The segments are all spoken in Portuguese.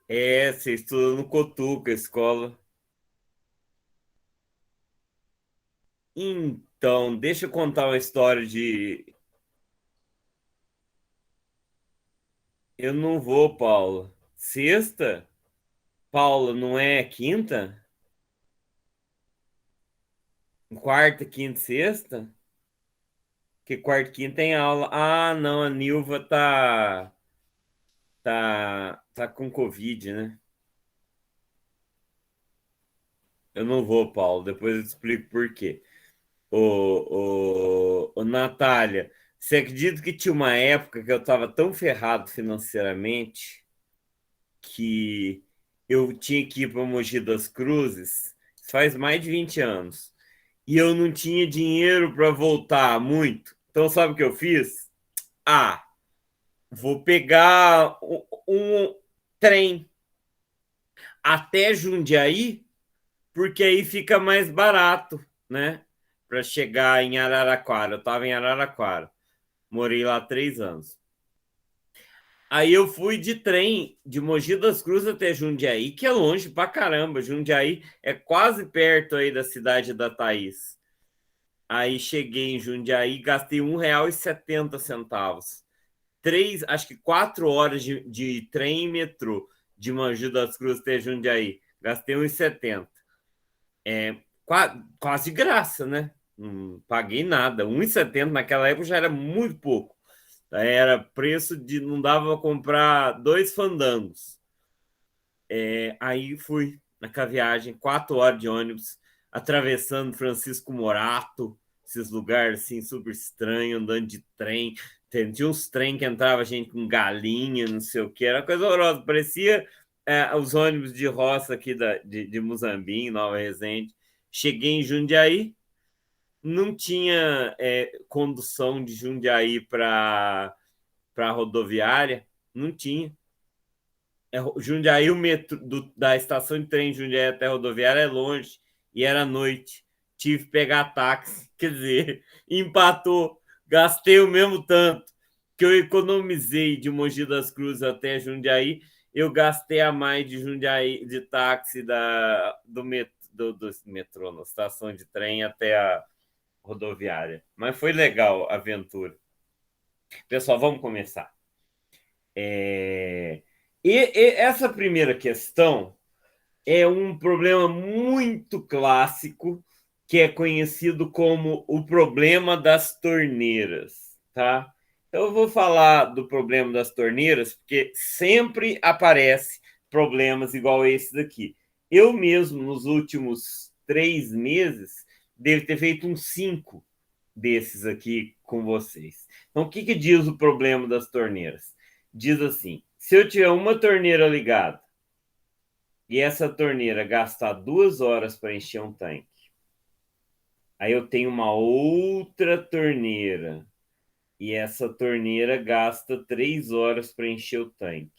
É, você estuda no Cotuca, escola. Então, deixa eu contar uma história de. Eu não vou, Paula. Sexta? Paula, não é quinta? Quarta, quinta, e sexta? Que quarta e quinta tem aula. Ah, não, a Nilva tá com Covid, né? Eu não vou, Paulo. Depois eu te explico por quê. Ô, Natália, você acredita que tinha uma época que eu estava tão ferrado financeiramente que eu tinha que ir para Mogi das Cruzes? Faz mais de 20 anos. E eu não tinha dinheiro para voltar muito. Então, sabe o que eu fiz? Ah, vou pegar um trem até Jundiaí, porque aí fica mais barato, né? Para chegar em Araraquara. Eu estava em Araraquara, morei lá 3 anos. Aí eu fui de trem de Mogi das Cruzes até Jundiaí, que é longe pra caramba. Jundiaí é quase perto aí da cidade da Thaís. Aí cheguei em Jundiaí, gastei R$ 1,70. Acho que 4 horas de trem e metrô de Mogi das Cruzes até Jundiaí. Gastei R$ 1,70. Quase de graça, né? Não paguei nada. R$ 1,70 naquela época já era muito pouco. Era preço de não dava para comprar dois fandangos. Aí fui naquela viagem, 4 horas de ônibus, atravessando Francisco Morato, esses lugares assim super estranhos, andando de trem. Tinha uns trem que entrava gente com galinha, não sei o que, era coisa horrorosa. Parecia os ônibus de roça aqui de Muzambinho, Nova Resende. Cheguei em Jundiaí, não tinha condução de Jundiaí para rodoviária, não tinha. Jundiaí, o metro da estação de trem de Jundiaí até a rodoviária é longe e era noite. Tive que pegar táxi, quer dizer, empatou. Gastei o mesmo tanto que eu economizei de Mogi das Cruzes até Jundiaí. Eu gastei a mais de Jundiaí de táxi do metrô, na estação de trem até a rodoviária. Mas foi legal a aventura. Pessoal, vamos começar. É... E essa primeira questão é um problema muito clássico que é conhecido como o problema das torneiras, tá? Então eu vou falar do problema das torneiras porque sempre aparece problemas igual esse daqui. Eu mesmo, nos últimos 3 meses, devo ter feito uns 5 desses aqui com vocês. Então, o que diz o problema das torneiras? Diz assim: se eu tiver uma torneira ligada e essa torneira gastar 2 horas para encher um tanque, aí eu tenho uma outra torneira e essa torneira gasta 3 horas para encher o tanque.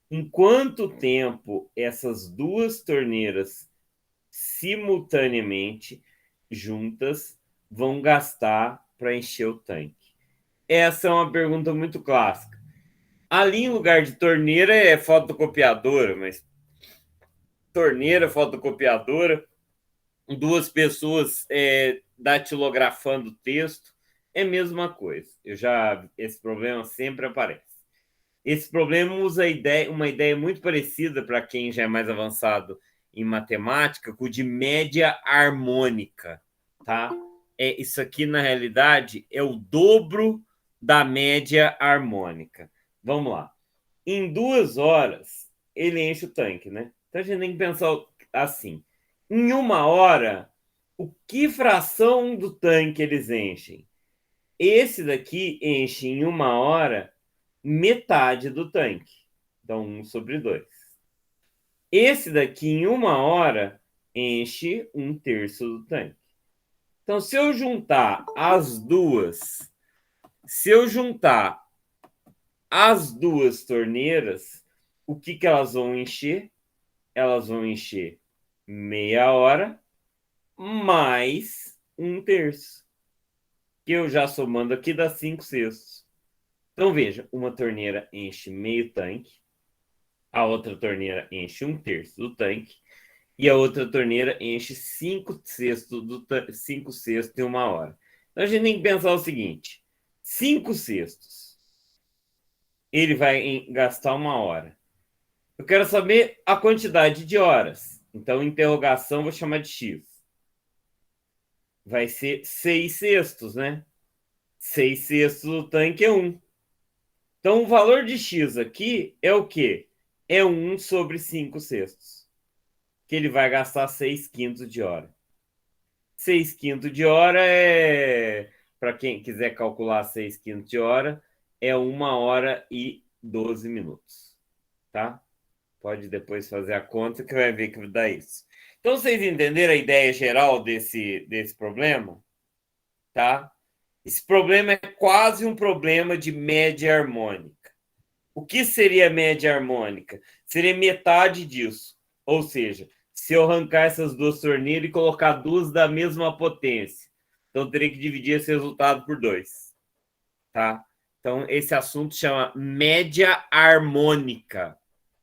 Em quanto tempo essas duas torneiras simultaneamente juntas vão gastar para encher o tanque? Essa é uma pergunta muito clássica. Ali em lugar de torneira é fotocopiadora, mas torneira, fotocopiadora, duas pessoas datilografando texto, é a mesma coisa. Esse problema sempre aparece. Esse problema usa uma ideia muito parecida para quem já é mais avançado em matemática, com o de média harmônica, tá? Isso aqui na realidade é o dobro da média harmônica. Vamos lá. Em 2 horas ele enche o tanque, né? Então a gente tem que pensar assim: em 1 hora, o que fração do tanque eles enchem? Esse daqui enche em 1 hora metade do tanque. Então, 1/2. Esse daqui, em 1 hora, enche 1/3 do tanque. Então, se eu juntar as duas torneiras, o que elas vão encher? Elas vão encher meia hora mais 1/3. Que eu já somando aqui dá 5/6. Então veja, uma torneira enche meio tanque, a outra torneira enche 1/3 do tanque e a outra torneira enche 5/6 em 1 hora. Então a gente tem que pensar o seguinte: 5/6 ele vai gastar 1 hora. Eu quero saber a quantidade de horas. Então, interrogação, vou chamar de X. Vai ser 6/6, né? 6/6 do tanque é 1. Então, o valor de X aqui é o quê? É 1 sobre 5/6. Que ele vai gastar 6/5 de hora. 6/5 de hora é... Para quem quiser calcular 6/5 de hora, é 1 hora e 12 minutos. Tá? Pode depois fazer a conta que vai ver que dá isso. Então, vocês entenderam a ideia geral desse problema? Tá? Esse problema é quase um problema de média harmônica. O que seria média harmônica? Seria metade disso. Ou seja, se eu arrancar essas duas torneiras e colocar duas da mesma potência. Então, eu teria que dividir esse resultado por 2. Tá? Então, esse assunto chama média harmônica.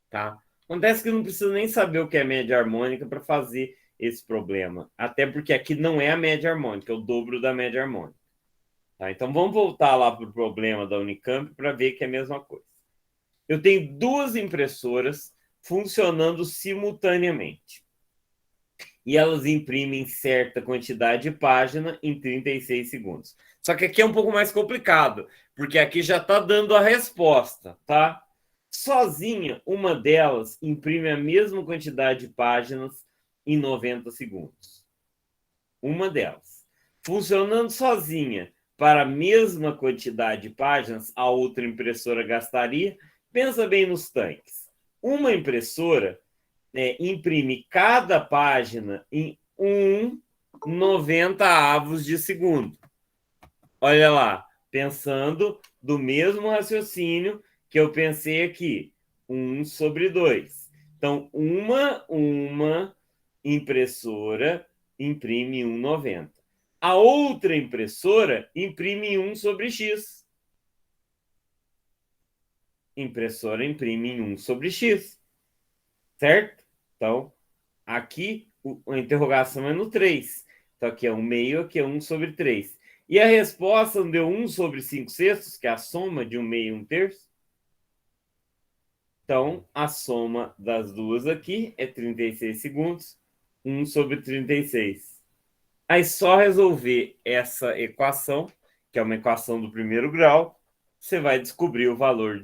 Tá? Acontece que não precisa nem saber o que é média harmônica para fazer esse problema. Até porque aqui não é a média harmônica, é o dobro da média harmônica. Tá? Então, vamos voltar lá para o problema da Unicamp para ver que é a mesma coisa. Eu tenho duas impressoras funcionando simultaneamente. E elas imprimem certa quantidade de página em 36 segundos. Só que aqui é um pouco mais complicado, porque aqui já está dando a resposta, tá? Sozinha, uma delas imprime a mesma quantidade de páginas em 90 segundos. Uma delas. Funcionando sozinha para a mesma quantidade de páginas, a outra impressora gastaria. Pensa bem nos tanques. Uma impressora imprime cada página em 1/90 de segundo. Olha lá, pensando do mesmo raciocínio que eu pensei aqui, 1 sobre 2. Então, uma impressora imprime 1/90. A outra impressora imprime 1 sobre x. Impressora imprime em 1 sobre x. Certo? Então, aqui a interrogação é no 3. Então, aqui é 1/2, aqui é 1 sobre 3. E a resposta deu 1 sobre 5/6, que é a soma de 1/2 e 1/3. Então, a soma das duas aqui é 36 segundos, 1 sobre 36. Aí, só resolver essa equação, que é uma equação do primeiro grau, você vai descobrir o valor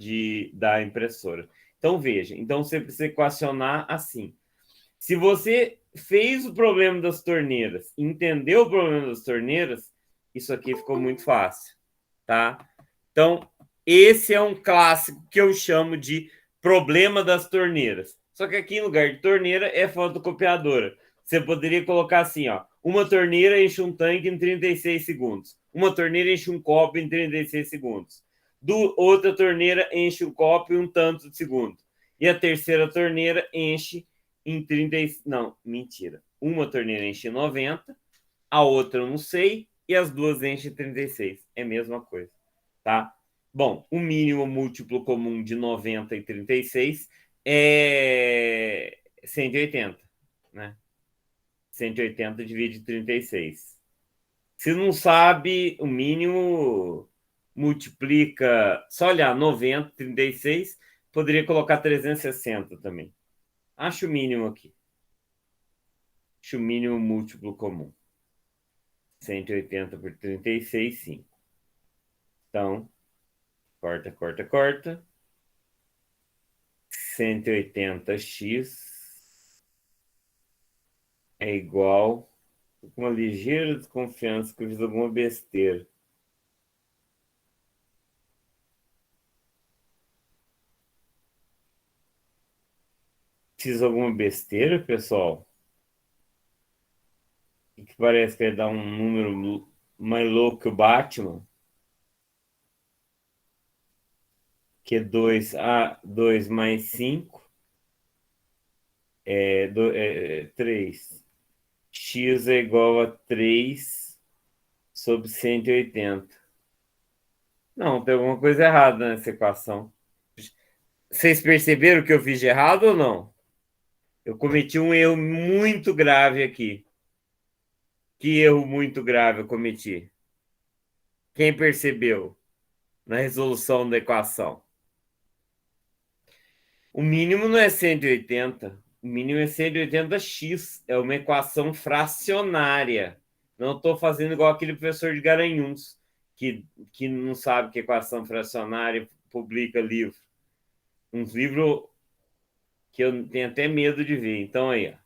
da impressora. Então, veja. Então, você precisa equacionar assim. Se você fez o problema das torneiras, entendeu o problema das torneiras, isso aqui ficou muito fácil, tá? Então, esse é um clássico que eu chamo de problema das torneiras. Só que aqui, em lugar de torneira, é fotocopiadora. Você poderia colocar assim, ó, uma torneira enche um tanque em 36 segundos. Uma torneira enche um copo em 36 segundos. Outra torneira enche um copo em um tanto de segundo. E a terceira torneira enche em 30. Não, mentira. Uma torneira enche 90, a outra eu não sei, e as duas enchem 36. É a mesma coisa, tá? Bom, o mínimo múltiplo comum de 90 e 36 é 180, né? 180 divide 36. Se não sabe, o mínimo multiplica, só olhar 90, 36, poderia colocar 360 também. Acho o mínimo aqui. Acho o mínimo múltiplo comum. 180 por 36, 5. Então, corta, corta, corta. 180x é igual, com uma ligeira desconfiança que eu fiz alguma besteira. Fiz alguma besteira, pessoal? Que parece que vai dar um número mais louco que o Batman. Que é 2 mais 5 é 3. X é igual a 3 sobre 180. Não, tem alguma coisa errada nessa equação. Vocês perceberam o que eu fiz de errado ou não? Eu cometi um erro muito grave aqui. Que erro muito grave eu cometi? Quem percebeu na resolução da equação? O mínimo não é 180, o mínimo é 180x, é uma equação fracionária. Não estou fazendo igual aquele professor de Garanhuns, que não sabe que equação fracionária publica livro. Uns livros que eu tenho até medo de ver. Então, aí, ó.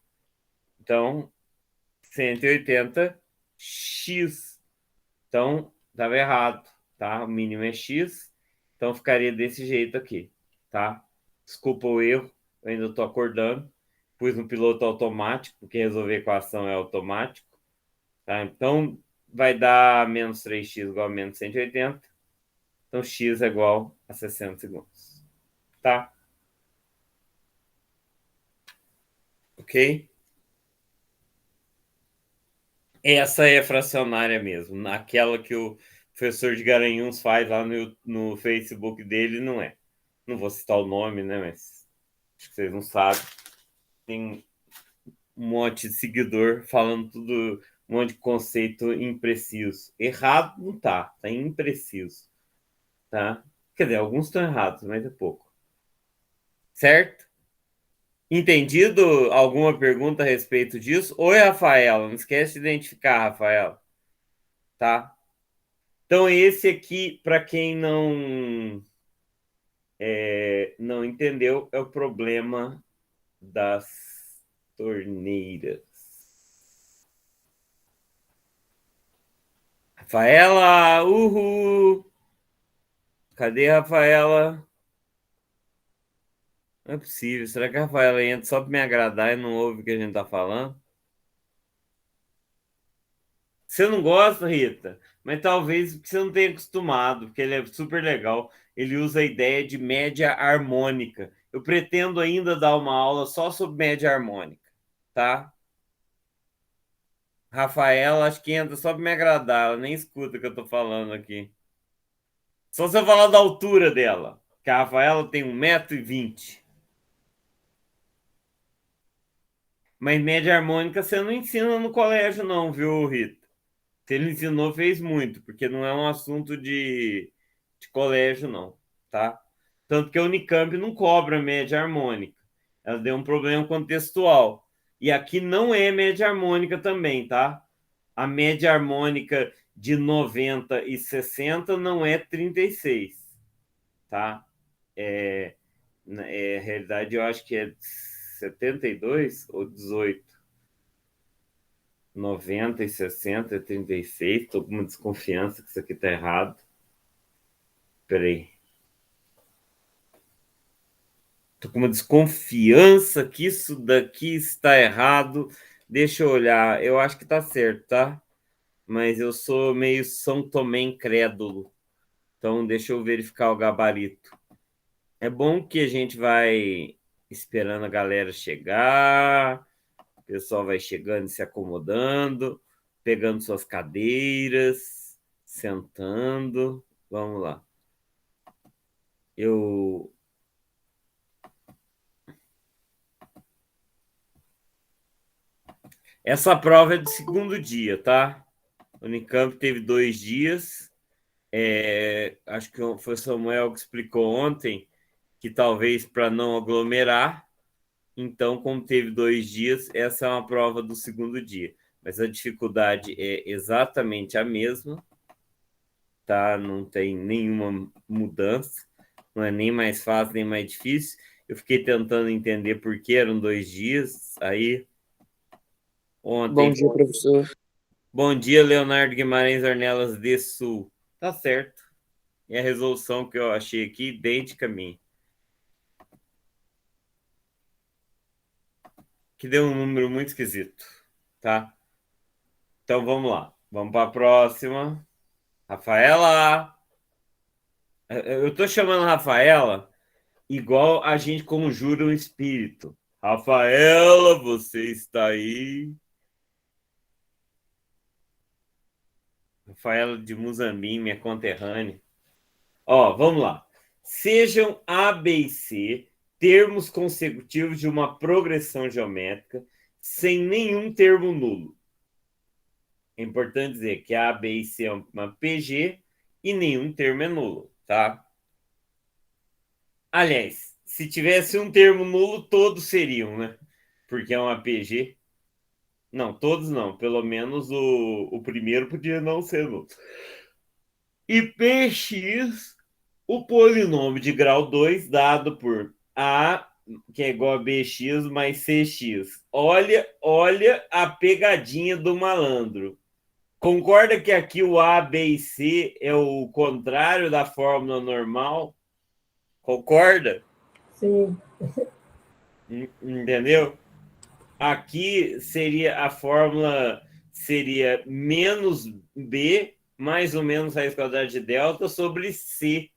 Então, 180x. Então, estava errado, tá? O mínimo é x, então ficaria desse jeito aqui, tá? Desculpa o erro, eu ainda estou acordando. Pus no piloto automático, porque resolver a equação é automático, tá? Então, vai dar menos 3x igual a menos 180. Então, x é igual a 60 segundos, tá? Ok? Essa é fracionária mesmo. Naquela que o professor de Garanhuns faz lá no Facebook dele, não é. Não vou citar o nome, né? Mas acho que vocês não sabem. Tem um monte de seguidor falando tudo, um monte de conceito impreciso. Errado não tá, tá impreciso. Tá? Quer dizer, alguns estão errados, mas é pouco. Certo? Entendido alguma pergunta a respeito disso? Oi, Rafaela. Não esquece de identificar, Rafaela. Tá? Então, esse aqui, para quem não entendeu, é o problema das torneiras. Rafaela, uhul! Cadê a Rafaela? Não é possível. Será que a Rafaela entra só para me agradar e não ouve o que a gente tá falando? Você não gosta, Rita? Mas talvez porque você não tenha acostumado, porque ele é super legal. Ele usa a ideia de média harmônica. Eu pretendo ainda dar uma aula só sobre média harmônica, tá? Rafaela, acho que entra só para me agradar. Ela nem escuta o que eu tô falando aqui. Só se eu falar da altura dela, que a Rafaela tem 1,20 m. Mas média harmônica você não ensina no colégio, não, viu, Rita? Se ele ensinou, fez muito, porque não é um assunto de colégio, não, tá? Tanto que a Unicamp não cobra média harmônica. Ela deu um problema contextual. E aqui não é média harmônica também, tá? A média harmônica de 90 e 60 não é 36, tá? Na realidade, eu acho que é 72 ou 18. 90 e 60 é 36. Estou com uma desconfiança que isso aqui está errado. Peraí. Estou com uma desconfiança que isso daqui está errado. Deixa eu olhar. Eu acho que está certo, tá? Mas eu sou meio São Tomé incrédulo. Então, deixa eu verificar o gabarito. É bom que a gente vai esperando a galera chegar. O pessoal vai chegando e se acomodando, pegando suas cadeiras, sentando. Vamos lá. Eu Essa prova é do segundo dia, tá? O Unicamp teve 2 dias. Acho que foi o Samuel que explicou ontem que talvez para não aglomerar. Então, como teve 2 dias, essa é uma prova do segundo dia. Mas a dificuldade é exatamente a mesma, tá? Não tem nenhuma mudança, não é nem mais fácil, nem mais difícil. Eu fiquei tentando entender por que eram 2 dias. Aí, Bom ontem. dia, professor. Bom dia, Leonardo Guimarães Ornelas de Sul. Tá certo. E a resolução que eu achei aqui, idêntica a mim. Que deu um número muito esquisito, tá? Então vamos lá. Vamos para a próxima. Rafaela. Eu tô chamando Rafaela igual a gente conjura um espírito. Rafaela, você está aí? Rafaela de Muzambinho, minha conterrânea. Ó, vamos lá. Sejam A, B e C termos consecutivos de uma progressão geométrica sem nenhum termo nulo. É importante dizer que A, B e C é uma PG e nenhum termo é nulo, tá? Aliás, se tivesse um termo nulo, todos seriam, né? Porque é uma PG. Não, todos não. Pelo menos o primeiro podia não ser nulo. E Px, o polinômio de grau 2 dado por A, que é igual a Bx mais Cx. Olha a pegadinha do malandro. Concorda que aqui o A, B e C é o contrário da fórmula normal? Concorda? Sim. Entendeu? Aqui seria a fórmula seria menos B mais ou menos raiz quadrada de delta sobre C.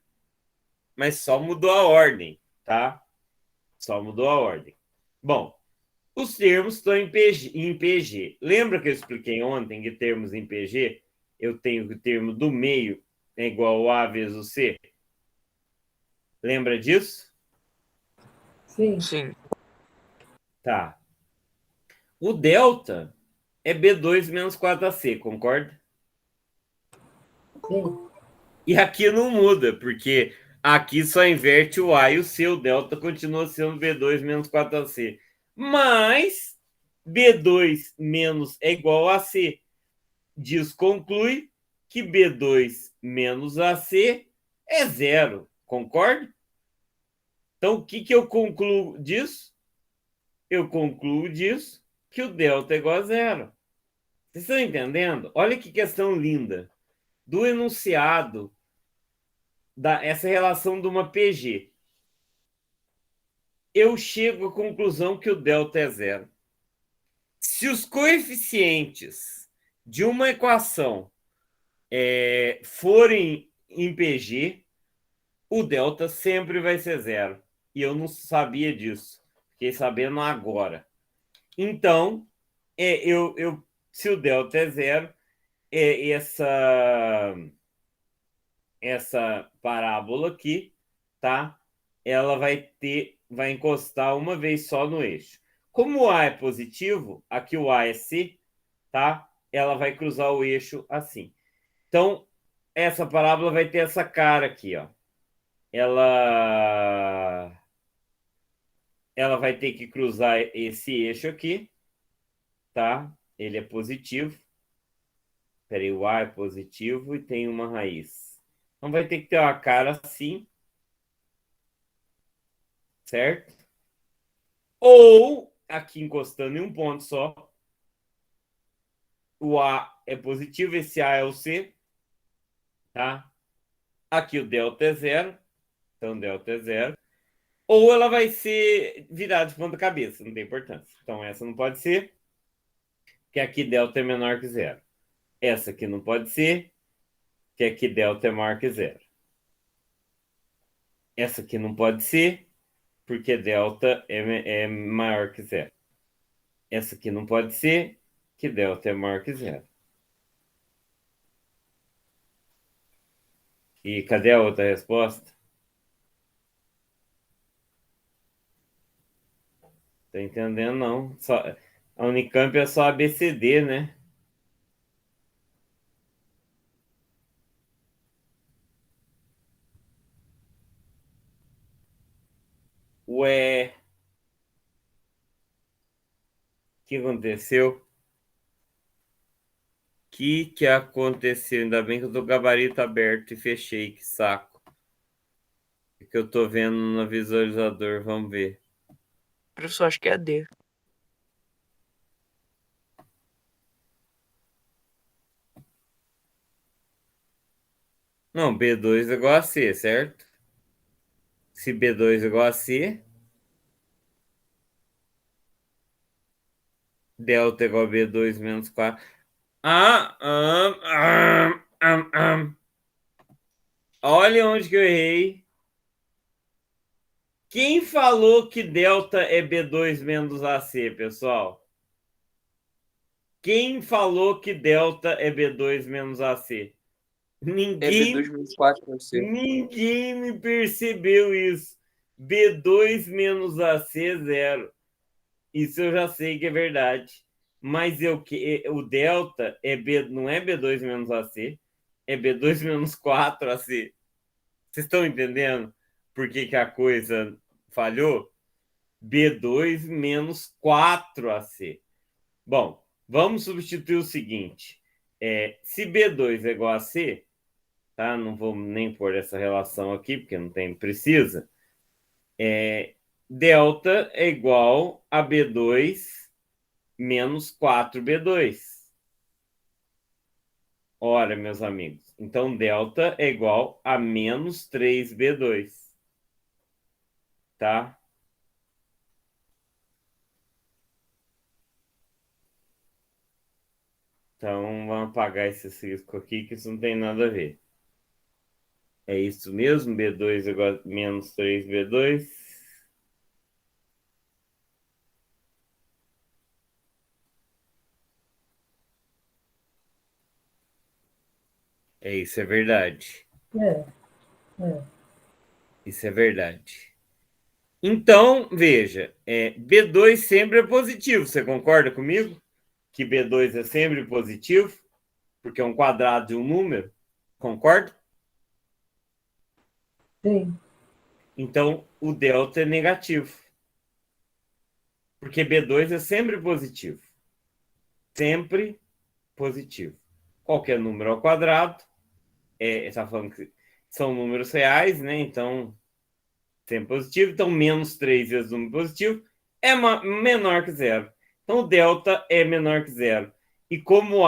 Mas só mudou a ordem, tá? Só mudou a ordem. Bom, os termos estão em PG. Lembra que eu expliquei ontem que termos em PG eu tenho que o termo do meio é igual a vezes o C? Lembra disso? Sim. Sim. Tá. O delta é B2 menos 4AC, concorda? Sim. E aqui não muda, porque aqui só inverte o A e o C, o delta continua sendo B2 menos 4AC. Mas B2 menos é igual a C. Diz conclui que B2 menos AC é zero. Concorda? Então, o que eu concluo disso? Eu concluo disso que o delta é igual a zero. Vocês estão entendendo? Olha que questão linda. Do enunciado, essa relação de uma PG. Eu chego à conclusão que o delta é zero. Se os coeficientes de uma equação forem em PG, o delta sempre vai ser zero. E eu não sabia disso. Fiquei sabendo agora. Então, se o delta é zero, essa parábola aqui, tá? Ela vai encostar uma vez só no eixo. Como o A é positivo, aqui o A é C, tá? Ela vai cruzar o eixo assim. Então, essa parábola vai ter essa cara aqui, ó. Ela vai ter que cruzar esse eixo aqui, tá? Ele é positivo. Peraí, o A é positivo e tem uma raiz. Então vai ter que ter uma cara assim, certo? Ou, aqui encostando em um ponto só, o A é positivo, esse A é o C, tá? Aqui o delta é zero, então delta é zero. Ou ela vai ser virada de ponta cabeça, não tem importância. Então essa não pode ser, que aqui delta é menor que zero. Essa aqui não pode ser, que aqui delta é maior que zero. Essa aqui não pode ser, porque delta é maior que zero. Essa aqui não pode ser, que delta é maior que zero. E cadê a outra resposta? Tá entendendo, não. A Unicamp é só ABCD, né? Ué, o que aconteceu? O que aconteceu? Ainda bem que eu tô com o gabarito aberto e fechei, que saco. O que eu tô vendo no visualizador, vamos ver. Professor, acho que é D. Não, B2 é igual a C, certo? Se B2 é igual a C, delta é igual a B2 menos 4. Olha onde que eu errei. Quem falou que delta é B2 menos AC, pessoal? Quem falou que delta é B2 menos AC? É Ninguém, B2 menos 4AC. ninguém me percebeu isso. B2 menos AC, zero. Isso eu já sei que é verdade. Mas o delta não é B2 menos AC, é B2 menos 4AC. Vocês estão entendendo por que a coisa falhou? B2 menos 4AC. Bom, vamos substituir o seguinte. Se B2 é igual a C, tá? Não vou nem pôr essa relação aqui, porque não tem precisa. Delta é igual a B2 menos 4B2. Ora, meus amigos, então delta é igual a menos 3B2. Tá? Então, vamos apagar esse risco aqui, que isso não tem nada a ver. É isso mesmo? B2 igual a menos 3B2. Isso é verdade. É. Isso é verdade. Então, veja, B2 sempre é positivo. Você concorda comigo? Que B2 é sempre positivo? Porque é um quadrado de um número. Concorda? Sim. Então, o delta é negativo. Porque B2 é sempre positivo. Sempre positivo. Qualquer número ao quadrado, está falando que são números reais, né? Então, sempre positivo. Então, menos 3 vezes o número positivo é menor que zero. Então, o delta é menor que zero. E como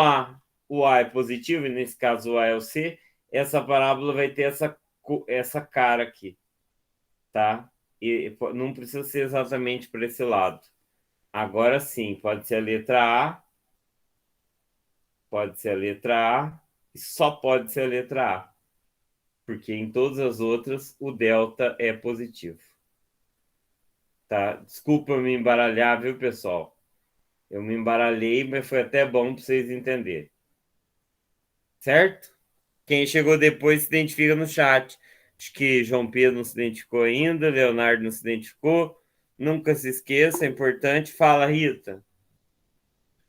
o A é positivo, e nesse caso o A é o C, essa parábola vai ter essa cara aqui, tá? E não precisa ser exatamente para esse lado. Agora sim, pode ser a letra A, pode ser a letra A, e só pode ser a letra A, porque em todas as outras o delta é positivo. Tá? Desculpa me embaralhar, viu, pessoal? Eu me embaralhei, mas foi até bom para vocês entenderem. Certo? Quem chegou depois se identifica no chat. Acho que João Pedro não se identificou ainda, Leonardo não se identificou. Nunca se esqueça, é importante. Fala, Rita.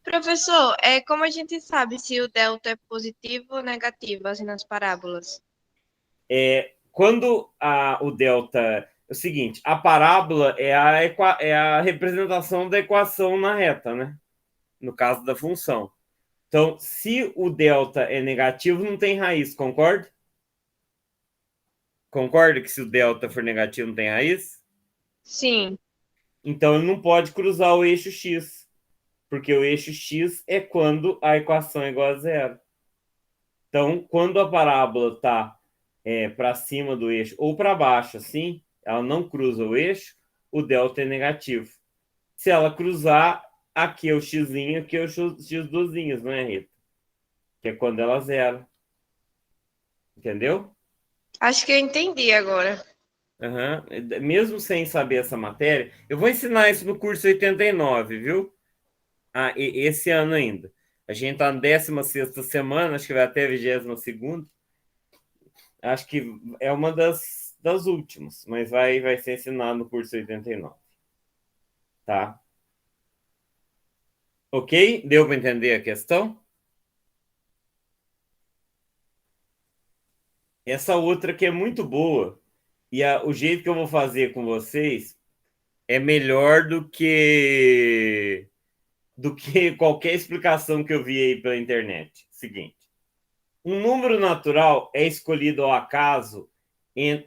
Professor, como a gente sabe se o delta é positivo ou negativo, assim, nas parábolas? Quando o delta... É o seguinte, a parábola é a representação da equação na reta, né? No caso da função. Então, se o delta é negativo, não tem raiz, concorda? Concorda que se o delta for negativo, não tem raiz? Sim. Então, ele não pode cruzar o eixo x, porque o eixo x é quando a equação é igual a zero. Então, quando a parábola está para cima do eixo ou para baixo, assim, ela não cruza o eixo, o delta é negativo. Se ela cruzar, aqui é o x, aqui é o x duzinhos, não é, Rita? Que é quando ela zera. Entendeu? Acho que eu entendi agora. Uhum. Mesmo sem saber essa matéria, eu vou ensinar isso no curso 89, viu? Esse ano ainda. A gente está na 16ª semana, acho que vai até a 22ª. Acho que é uma das últimas, mas vai ser ensinado no curso 89. Tá? Ok? Deu para entender a questão? Essa outra que é muito boa, e o jeito que eu vou fazer com vocês é melhor do que qualquer explicação que eu vi aí pela internet. Seguinte, um número natural é escolhido ao acaso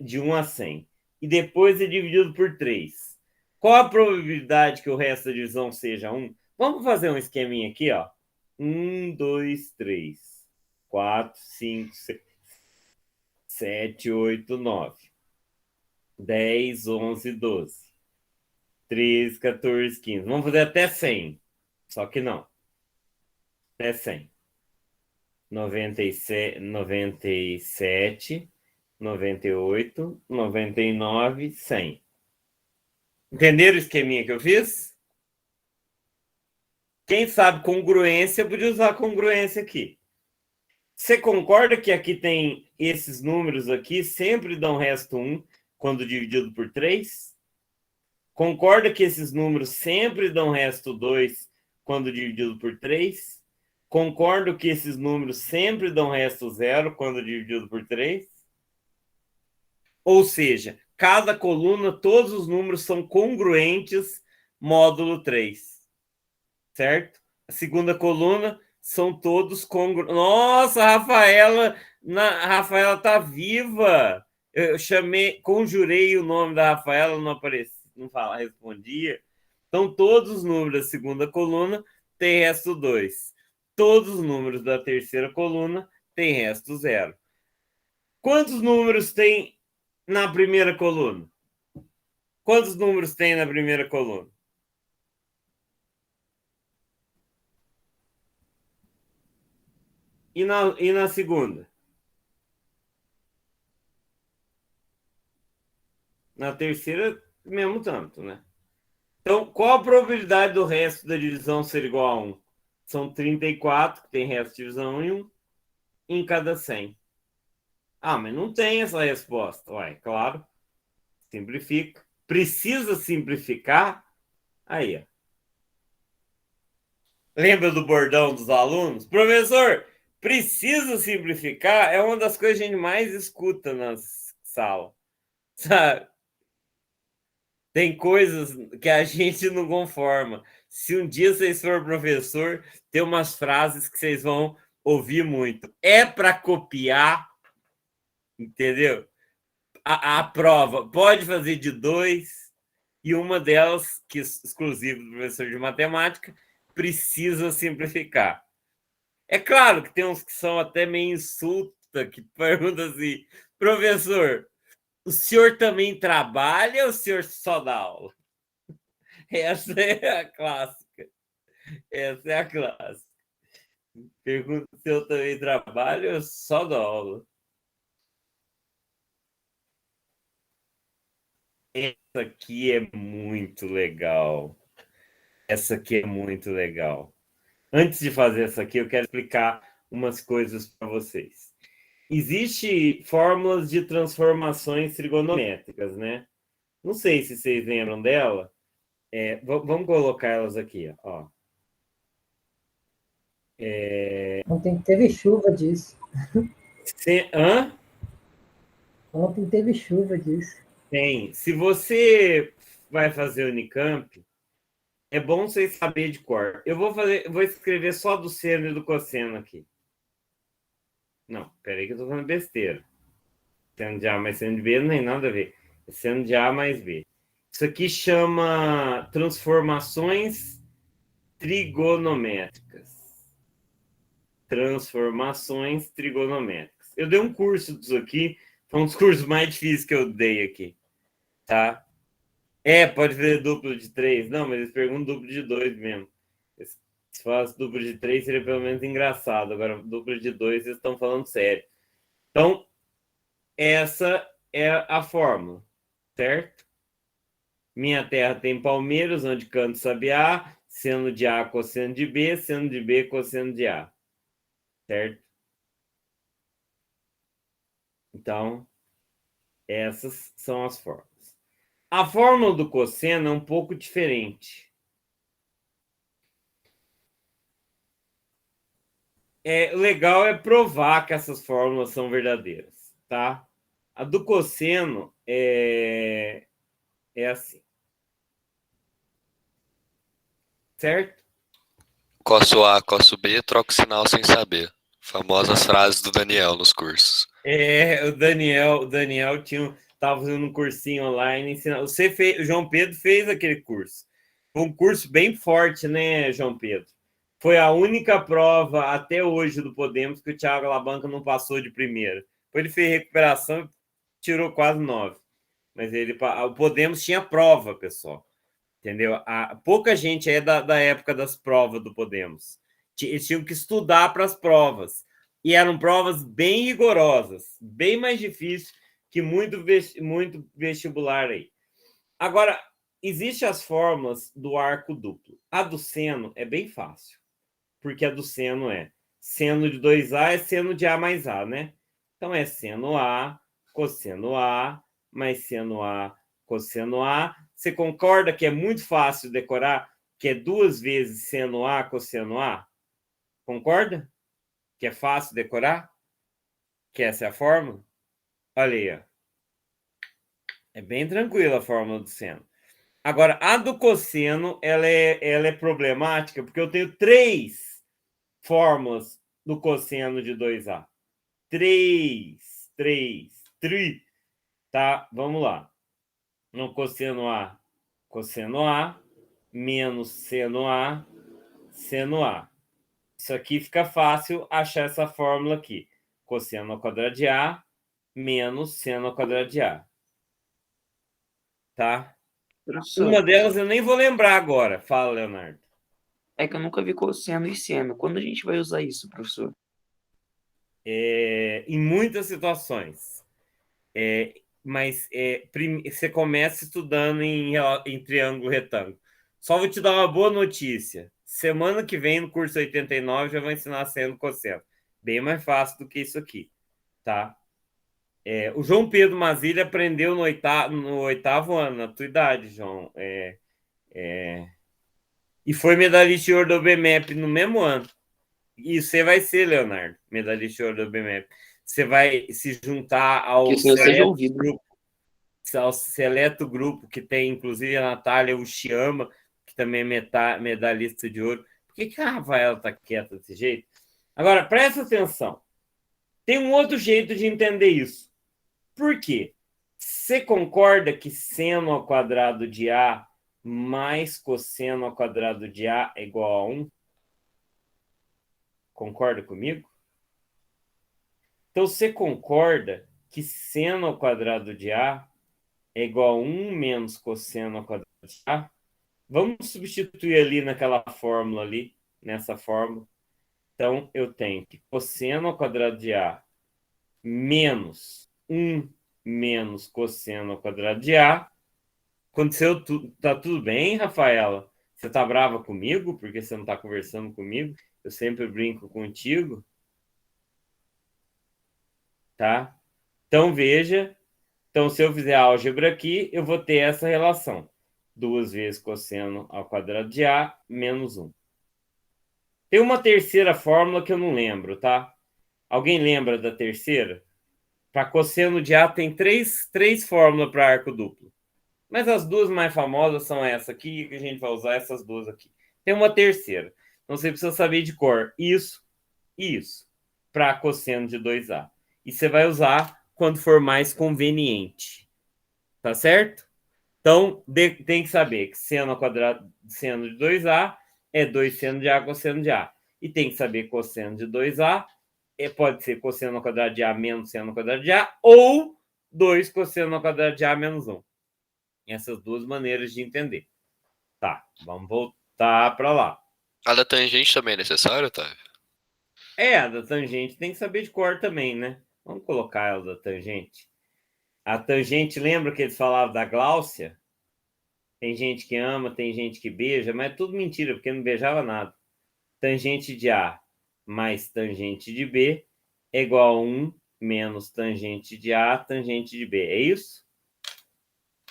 de 1 a 100 e depois é dividido por 3. Qual a probabilidade que o resto da divisão seja 1? Vamos fazer um esqueminha aqui, ó. 1, 2, 3, 4, 5, 6, 7, 8, 9, 10, 11, 12, 13, 14, 15. Vamos fazer até 100. Só que não. Até 100. 97, 97, 98, 99, 100. Entenderam o esqueminha que eu fiz? Quem sabe congruência, podia usar congruência aqui. Você concorda que aqui tem esses números aqui, sempre dão resto 1 quando dividido por 3? Concorda que esses números sempre dão resto 2 quando dividido por 3? Concordo que esses números sempre dão resto 0 quando dividido por 3? Ou seja, cada coluna, todos os números são congruentes módulo 3. Certo? A segunda coluna são todos congruentes. Nossa, a Rafaela tá viva. Eu chamei, conjurei o nome da Rafaela, não aparecia, não respondia. Então, todos os números da segunda coluna têm resto 2. Todos os números da terceira coluna têm resto 0. Quantos números tem na primeira coluna? Quantos números tem na primeira coluna? E na segunda? Na terceira, mesmo tanto, né? Então, qual a probabilidade do resto da divisão ser igual a 1? São 34, que tem resto de divisão em 1, em cada 100. Ah, mas não tem essa resposta. Ué, claro. Simplifica. Precisa simplificar? Aí, ó. Lembra do bordão dos alunos? Professor, precisa simplificar? É uma das coisas que a gente mais escuta na sala. Sabe? Tem coisas que a gente não conforma. Se um dia vocês forem professor, tem umas frases que vocês vão ouvir muito. É para copiar, entendeu? A prova pode fazer de 2, e uma delas, que é exclusiva do professor de matemática, precisa simplificar. É claro que tem uns que são até meio insulta, que perguntam assim, professor, o senhor também trabalha ou o senhor só dá aula? Essa é a clássica. Essa é a clássica. Pergunta se eu também trabalho ou só dou aula. Essa aqui é muito legal. Essa aqui é muito legal. Antes de fazer essa aqui, eu quero explicar umas coisas para vocês. Existem fórmulas de transformações trigonométricas, né? Não sei se vocês lembram dela. Vamos colocar elas aqui, ó. Ontem teve chuva disso. Hã? Ontem teve chuva disso. Tem. Se você vai fazer Unicamp, é bom vocês saberem de cor. Eu vou escrever só do seno e do cosseno aqui. Não, peraí que eu tô falando besteira. Seno de A mais seno de B não tem nada a ver. É seno de A mais B. Isso aqui chama transformações trigonométricas. Transformações trigonométricas. Eu dei um curso disso aqui, foi um dos cursos mais difíceis que eu dei aqui. Tá? Pode fazer duplo de 3. Não, mas eles perguntam duplo de 2 mesmo. Se faz duplo de 3, seria pelo menos engraçado. Agora, duplo de 2, eles estão falando sério. Então, essa é a fórmula, certo? Minha terra tem palmeiras, onde canto sabiá, seno de A, cosseno de B, seno de B, cosseno de A. Certo? Então, essas são as fórmulas. A fórmula do cosseno é um pouco diferente. Legal é provar que essas fórmulas são verdadeiras, tá? A do cosseno é assim. Certo? Cosso A, cosso B, troco sinal sem saber. Famosas frases do Daniel nos cursos. O Daniel estava fazendo um cursinho online. O João Pedro fez aquele curso. Foi um curso bem forte, né, João Pedro? Foi a única prova até hoje do Podemos que o Thiago Labanca não passou de primeira. Depois ele fez recuperação e tirou quase 9. Mas o Podemos tinha prova, pessoal. Entendeu? Pouca gente é da época das provas do Podemos. Eles tinham que estudar para as provas. E eram provas bem rigorosas, bem mais difíceis que muito vestibular aí. Agora, existem as fórmulas do arco duplo. A do seno é bem fácil, porque a do seno é Seno de 2A é seno de A mais A, né? Então, é seno A, cosseno A, mais seno A, cosseno A. Você concorda que é muito fácil decorar, que é 2 vezes seno A, cosseno A? Concorda? Que é fácil decorar? Que essa é a fórmula? Olha aí, ó. É bem tranquila a fórmula do seno. Agora, a do cosseno, ela é problemática, porque eu tenho 3 fórmulas do cosseno de 2A. 3. Tá? Vamos lá. No cosseno A, menos seno A, seno A. Isso aqui fica fácil achar essa fórmula aqui. Cosseno ao quadrado de A, menos seno ao quadrado de A. Tá? Professor, Uma delas eu nem vou lembrar agora. Fala, Leonardo. é que eu nunca vi cosseno e seno. Quando a gente vai usar isso, professor? Em muitas situações. Mas você começa estudando em triângulo retângulo. Só vou te dar uma boa notícia. Semana que vem, no curso 89, já vou ensinar seno e cosseno. Bem mais fácil do que isso aqui. Tá? O João Pedro Mazilha aprendeu no oitavo ano, na tua idade, João. E foi medalhista de ouro do BMEP no mesmo ano. E você vai ser, Leonardo, medalhista de ouro do BMEP. Você vai se juntar ao Que o senhor seja ouvido. seleto grupo que tem, inclusive, a Natália Uchiyama, que também é medalhista de ouro. Por que a Rafaela está quieta desse jeito? Agora, presta atenção. Tem um outro jeito de entender isso. Por quê? Você concorda que seno ao quadrado de A mais cosseno ao quadrado de A é igual a 1? Concorda comigo? Então, você concorda que seno ao quadrado de A é igual a 1 menos cosseno ao quadrado de A? Vamos substituir ali naquela fórmula ali, nessa fórmula. Então, eu tenho que cosseno ao quadrado de A menos 1 menos cosseno ao quadrado de A. Aconteceu tudo. Tá tudo bem, Rafaela? Você tá brava comigo porque você não tá conversando comigo? Eu sempre brinco contigo. Tá? Então, veja. Então, se eu fizer álgebra aqui, eu vou ter essa relação. 2 vezes cosseno ao quadrado de A menos 1. Tem uma terceira fórmula que eu não lembro, tá? Alguém lembra da terceira? Para cosseno de A tem três fórmulas para arco duplo. Mas as duas mais famosas são essa aqui, que a gente vai usar essas duas aqui. Tem uma terceira. Então, você precisa saber de cor isso e isso para cosseno de 2A. E você vai usar quando for mais conveniente. Tá certo? Então, tem que saber que seno ao quadrado de seno de 2A é 2 seno de A cosseno de A. E tem que saber que cosseno de 2A pode ser cosseno ao quadrado de A menos seno ao quadrado de A ou 2 cosseno ao quadrado de A menos 1. Essas duas maneiras de entender. Tá, vamos voltar para lá. A da tangente também é necessário, Otávio? A da tangente tem que saber de cor também, né? Vamos colocar ela da tangente. A tangente, lembra que eles falavam da Gláucia? Tem gente que ama, tem gente que beija, mas é tudo mentira, porque não beijava nada. Tangente de A mais tangente de B é igual a 1 menos tangente de A, tangente de B. É isso?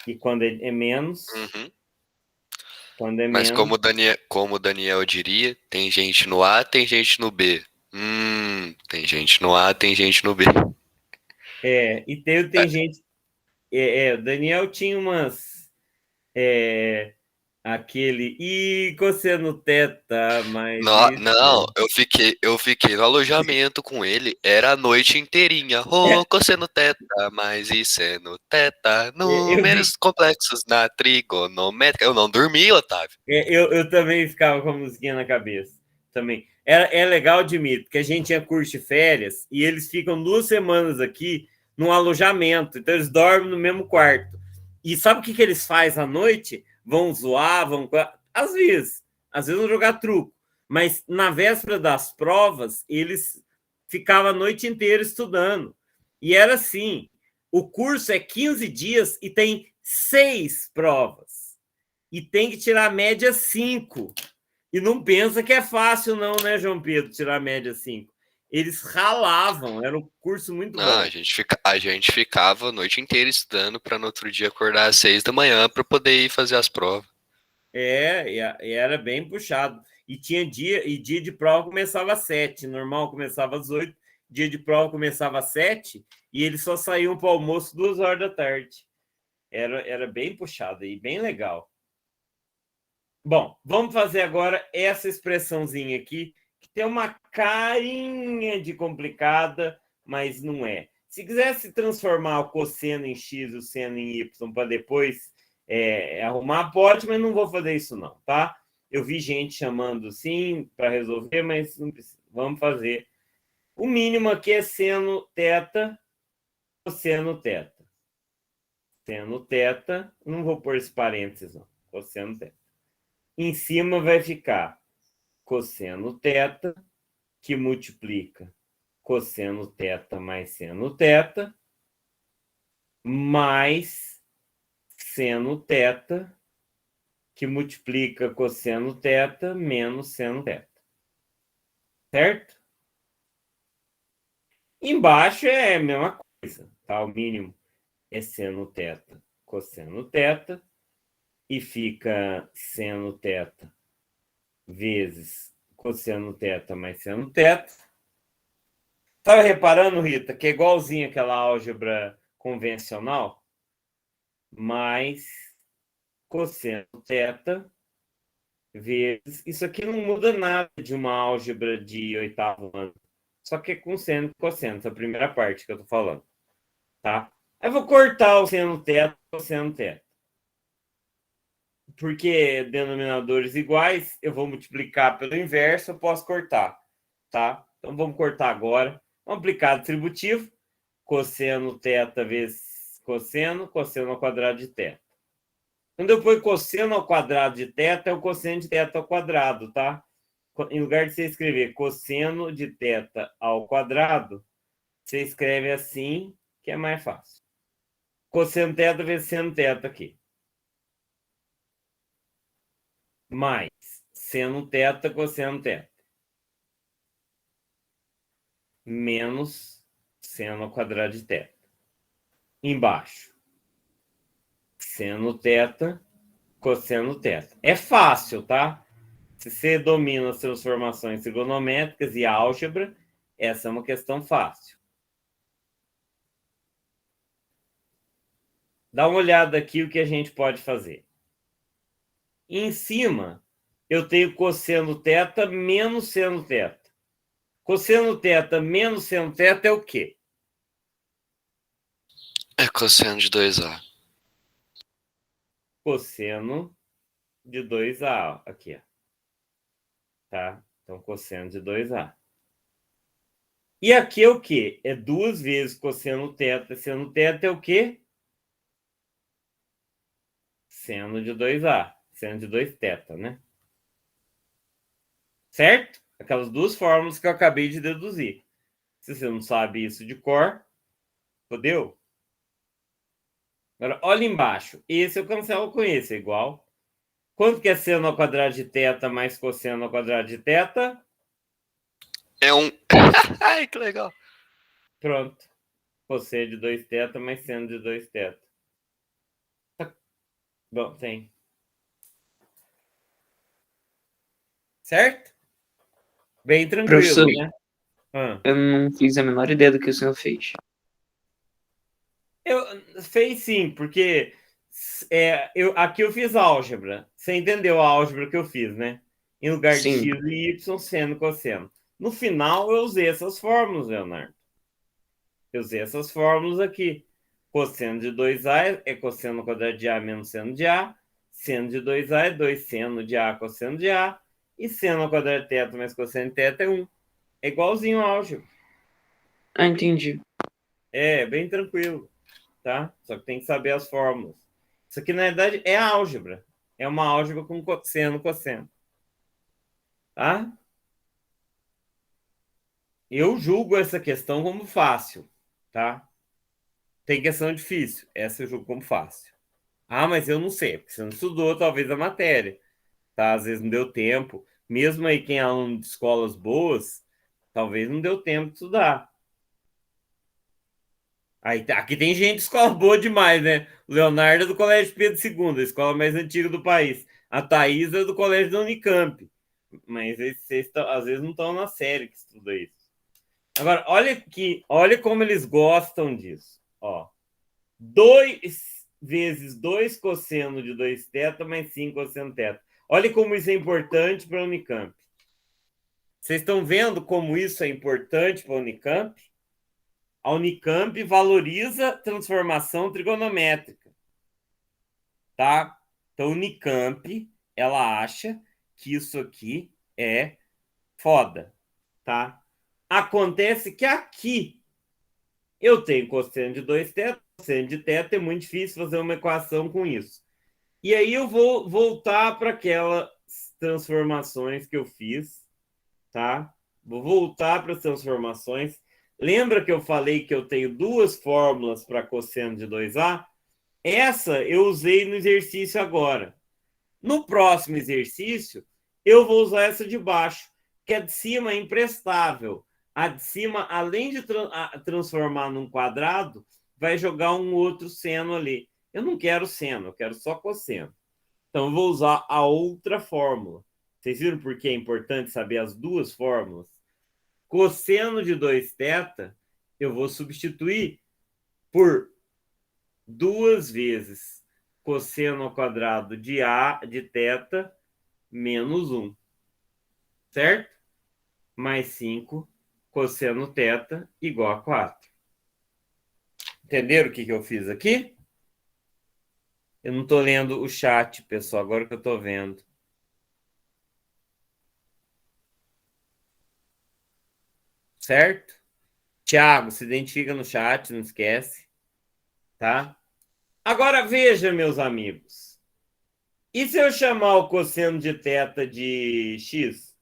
E quando é menos... Uhum. Quando é Mas menos... como o Daniel diria, tem gente no A, tem gente no B. Tem gente no A, tem gente no B. E tem gente... o Daniel tinha umas... aquele... cosseno teta, mas... Não, eu fiquei no alojamento com ele, era a noite inteirinha. Cosseno teta, mais e seno teta, números complexos na trigonométrica. Eu não dormi, Otávio. Eu também ficava com a musiquinha na cabeça. Também. É legal, admito, porque a gente tinha curso de férias e eles ficam 2 semanas aqui num alojamento. Então, eles dormem no mesmo quarto. E sabe o que eles fazem à noite? Vão zoar, às vezes vão jogar truco. Mas na véspera das provas, eles ficavam a noite inteira estudando. E era assim, o curso é 15 dias e tem 6 provas. E tem que tirar a média 5. E não pensa que é fácil não, né, João Pedro, tirar a média 5. Eles ralavam, era um curso muito Não, bom. a gente ficava a noite inteira estudando para no outro dia acordar às 6 da manhã para poder ir fazer as provas. E era bem puxado. E tinha dia de prova começava às 7, normal começava às 8, dia de prova começava às 7, e eles só saíam para o almoço 2 horas da tarde. Era bem puxado e bem legal. Bom, vamos fazer agora essa expressãozinha aqui, que tem uma carinha de complicada, mas não é. Se quisesse transformar o cosseno em x e o seno em y para depois arrumar, pode, mas não vou fazer isso não, tá? Eu vi gente chamando sim para resolver, mas não precisa. Vamos fazer. O mínimo aqui é seno θ, cosseno θ. Seno θ, não vou pôr esse parênteses não, cosseno θ. Em cima vai ficar cosseno θ, que multiplica cosseno θ mais seno θ, mais seno θ, que multiplica cosseno θ menos seno θ. Certo? Embaixo é a mesma coisa, tá? O mínimo é seno θ, cosseno θ, e fica seno θ vezes cosseno θ mais seno θ. Estava reparando, Rita, que é igualzinho aquela álgebra convencional, mais cosseno θ vezes... Isso aqui não muda nada de uma álgebra de 8º ano, só que é com seno e cosseno, essa primeira parte que eu estou falando. Tá? Aí eu vou cortar o seno θ e o cosseno θ. Porque denominadores iguais, eu vou multiplicar pelo inverso, eu posso cortar. Tá? Então vamos cortar agora. Vamos aplicar distributivo. Cosseno θ vezes cosseno, cosseno ao quadrado de θ. Quando eu ponho cosseno ao quadrado de θ, é o cosseno de θ ao quadrado, tá? Em lugar de você escrever cosseno de θ ao quadrado, você escreve assim, que é mais fácil. Cosseno θ vezes seno θ aqui. Mais seno θ cosseno θ. Menos seno ao quadrado de θ. Embaixo. Seno θ, cosseno θ. É fácil, tá? Se você domina as transformações trigonométricas e álgebra, essa é uma questão fácil. Dá uma olhada aqui o que a gente pode fazer. Em cima, eu tenho cosseno θ menos seno θ. Cosseno θ menos seno θ é o quê? É cosseno de 2A. Cosseno de 2A, aqui, ó. Tá? Então, cosseno de 2A. E aqui é o quê? É 2 vezes cosseno θ. Seno θ é o quê? Seno de 2A. Seno de 2θ, né? Certo? Aquelas duas fórmulas que eu acabei de deduzir. Se você não sabe isso de cor, fodeu? Agora, olha embaixo. Esse eu cancelo com esse, é igual. Quanto que é seno ao quadrado de θ mais cosseno ao quadrado de θ? É um... Ai, que legal. Pronto. Cosseno de 2θ mais seno de 2θ. Bom, tem. Certo? Bem tranquilo, Professor, né? eu não fiz a menor ideia do que o senhor fez. Fez sim, porque aqui eu fiz álgebra. Você entendeu a álgebra que eu fiz, né? Em lugar de Sim. x e y, seno, cosseno. No final, eu usei essas fórmulas, Leonardo. Eu usei essas fórmulas aqui. Cosseno de 2A é cosseno ao quadrado de A menos seno de A. Seno de 2A é 2 seno de A cosseno de A. E seno ao quadrado de θ mais cosseno de θ é 1. É igualzinho a álgebra. Ah, entendi. É, bem tranquilo. Tá? Só que tem que saber as fórmulas. Isso aqui, na verdade, é álgebra. É uma álgebra com seno, cosseno. Tá? Eu julgo essa questão como fácil, tá? Tem questão difícil. Essa eu julgo como fácil. Ah, mas eu não sei, porque você não estudou talvez a matéria, tá? Às vezes não deu tempo. Mesmo aí quem é aluno de escolas boas, talvez não deu tempo de estudar. Aí, aqui tem gente de escola boa demais, né? O Leonardo é do Colégio Pedro II, a escola mais antiga do país. A Thaís é do Colégio da Unicamp. Mas vocês às vezes não estão na série que estuda isso. Agora, olha como eles gostam disso. Ó, 2 vezes 2 cosseno de 2θ mais 5 cosseno θ. Olha como isso é importante para a Unicamp. Vocês estão vendo como isso é importante para a Unicamp? A Unicamp valoriza transformação trigonométrica. Tá? Então, a Unicamp, ela acha que isso aqui é foda. Tá? Acontece que aqui eu tenho cosseno de 2θ, cosseno de θ, é muito difícil fazer uma equação com isso. E aí eu vou voltar para aquelas transformações que eu fiz, tá? Vou voltar para as transformações. Lembra que eu falei que eu tenho 2 fórmulas para cosseno de 2A? Essa eu usei no exercício agora. No próximo exercício, eu vou usar essa de baixo, que a de cima é imprestável. A de cima, além de transformar num quadrado, vai jogar um outro seno ali. Eu não quero seno, eu quero só cosseno. Então, eu vou usar a outra fórmula. Vocês viram por que é importante saber as 2 fórmulas? Cosseno de 2θ, eu vou substituir por 2 vezes cosseno ao quadrado de A de θ menos 1. Certo? Mais 5 cosseno θ igual a 4. Entenderam o que eu fiz aqui? Eu não estou lendo o chat, pessoal, agora que eu estou vendo. Certo? Tiago, se identifica no chat, não esquece. Tá? Agora veja, meus amigos. E se eu chamar o cosseno de θ de x?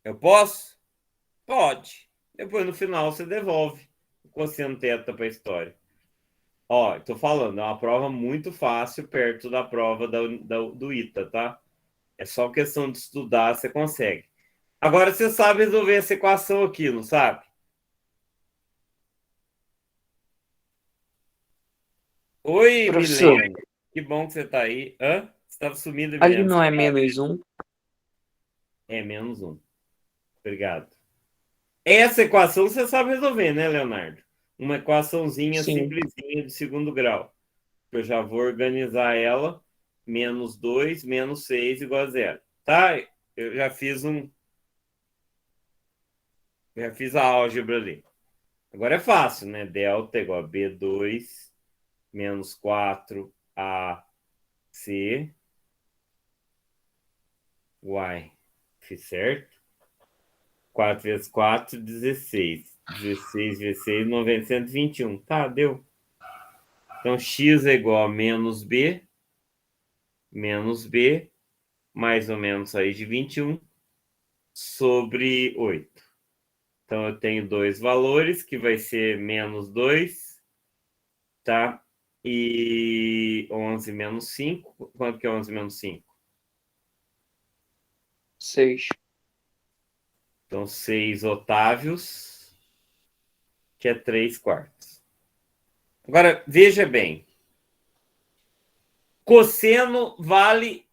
Eu posso? Pode. Depois, no final, você devolve o cosseno θ para a história. Ó, estou falando, é uma prova muito fácil perto da prova do ITA, tá? É só questão de estudar, você consegue. Agora, você sabe resolver essa equação aqui, não sabe? Oi, Professor, Milena. Que bom que você está aí. Hã? Você estava sumido, ali Milena. não é menos 1? É menos 1. Obrigado. Essa equação você sabe resolver, né, Leonardo? Uma equaçãozinha Sim. simplesinha de segundo grau. Eu já vou organizar ela. Menos 2, menos 6 igual a 0. Tá? Eu já fiz a álgebra ali. Agora é fácil, né? Delta igual a B2 menos 4AC Y. Fiz certo? 4 vezes 4, 16. 16 vezes 6, 921. Tá, deu. Então, x é igual a menos B, mais ou menos aí de 21, sobre 8. Então, eu tenho 2 valores, que vai ser menos 2, tá? E 11 menos 5. Quanto que é 11 menos 5? 6. Então, 6 otávios, que é 3 quartos. Agora, veja bem. Cosseno vale...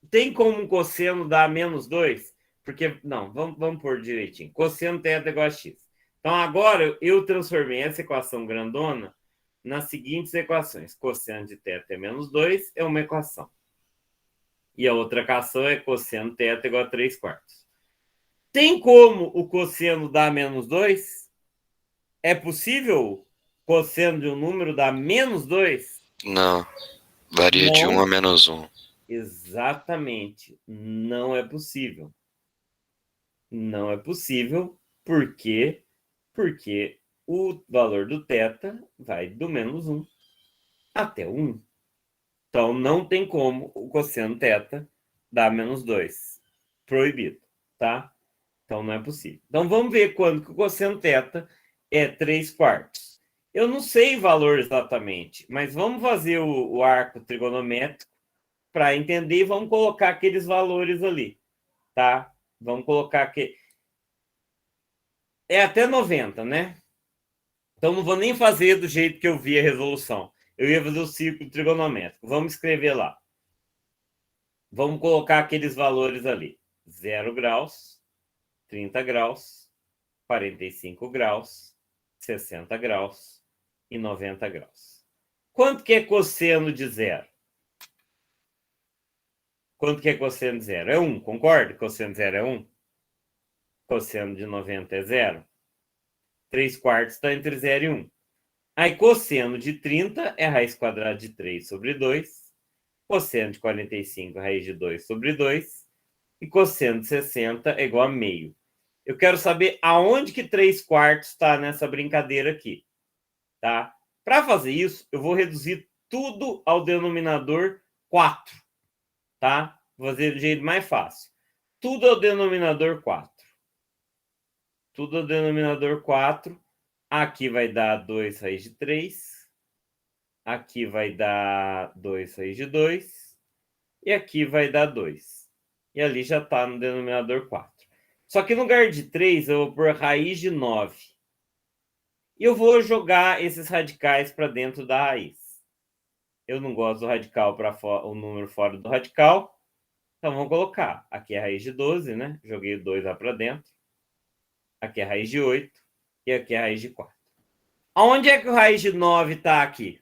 Tem como um cosseno dar menos 2? Porque, não, vamos pôr direitinho. Cosseno θ igual a x. Então, agora, eu transformei essa equação grandona nas seguintes equações. Cosseno de θ é menos 2 é uma equação. E a outra equação é cosseno θ igual a 3 quartos. Tem como o cosseno dar menos 2? É possível cosseno de um número dar menos 2? Não. Varia de 1 a menos 1. Exatamente. Não é possível. Não é possível. Por quê? Porque o valor do θ vai do menos 1 até o 1. Então, não tem como o cosseno θ dar menos 2. Proibido, tá? Então, não é possível. Então, vamos ver quando que o cosseno θ é 3 quartos. Eu não sei o valor exatamente, mas vamos fazer o arco trigonométrico para entender e vamos colocar aqueles valores ali, tá? Vamos colocar aqui. É até 90, né? Então não vou nem fazer do jeito que eu vi a resolução. Eu ia fazer o círculo trigonométrico. Vamos escrever lá. Vamos colocar aqueles valores ali. 0 graus, 30 graus, 45 graus, 60 graus e 90 graus. Quanto que é cosseno de zero? Quanto que é cosseno de zero? É 1, concorda? Cosseno de zero é 1. Cosseno de 90 é 0. 3 quartos está entre 0 e 1. Aí, cosseno de 30 é raiz quadrada de 3 sobre 2. Cosseno de 45 é raiz de 2 sobre 2. E cosseno de 60 é igual a meio. Eu quero saber aonde que 3 quartos está nessa brincadeira aqui. Tá? Para fazer isso, eu vou reduzir tudo ao denominador 4. Tá? Vou fazer do jeito mais fácil. Tudo ao denominador 4. Tudo ao denominador 4. Aqui vai dar 2 raiz de 3. Aqui vai dar 2 raiz de 2. E aqui vai dar 2. E ali já está no denominador 4. Só que no lugar de 3, eu vou pôr raiz de 9. E eu vou jogar esses radicais para dentro da raiz. Eu não gosto do radical para o número fora do radical. Então, vamos colocar. Aqui é raiz de 12, né? Joguei o 2 lá para dentro. Aqui é raiz de 8. E aqui é raiz de 4. Aonde é que o raiz de 9 está aqui?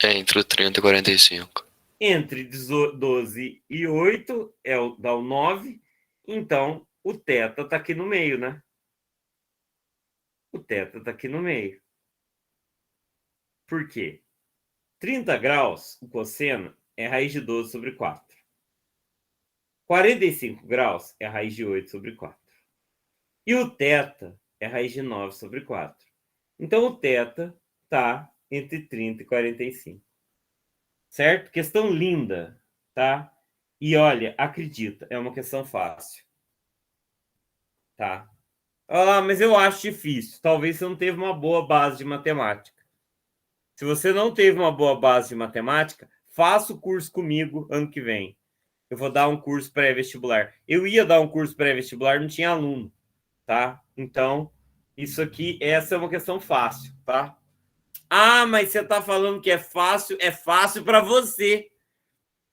É entre o 30 e 45. Entre 12 e 8 dá o 9. Então, o θ está aqui no meio, né? O θ está aqui no meio. Por quê? 30 graus, o cosseno, é raiz de 12 sobre 4. 45 graus é raiz de 8 sobre 4. E o θ é raiz de 9 sobre 4. Então, o θ está entre 30 e 45. Certo? Questão linda, tá? E olha, acredita, é uma questão fácil. Tá? Ah, mas eu acho difícil. Talvez você não teve uma boa base de matemática. Se você não teve uma boa base de matemática, faça o curso comigo ano que vem. Eu vou dar um curso pré-vestibular. Eu ia dar um curso pré-vestibular, não tinha aluno, tá? Então, isso aqui, essa é uma questão fácil, tá? Ah, mas você está falando que é fácil para você.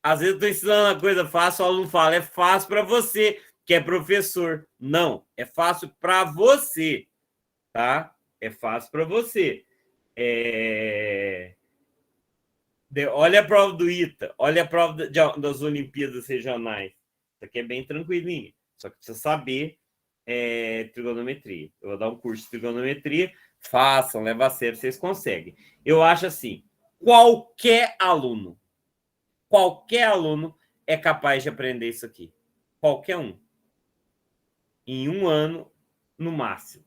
Às vezes eu estou ensinando uma coisa fácil, o aluno fala, é fácil para você, que é professor. Não, é fácil para você, tá? É fácil para você. Olha a prova do ITA, olha a prova das Olimpíadas Regionais. Isso aqui é bem tranquilinho, só que precisa saber trigonometria. Eu vou dar um curso de trigonometria, façam, leva a sério, vocês conseguem. Eu acho assim, qualquer aluno é capaz de aprender isso aqui. Qualquer um. Em um ano, no máximo.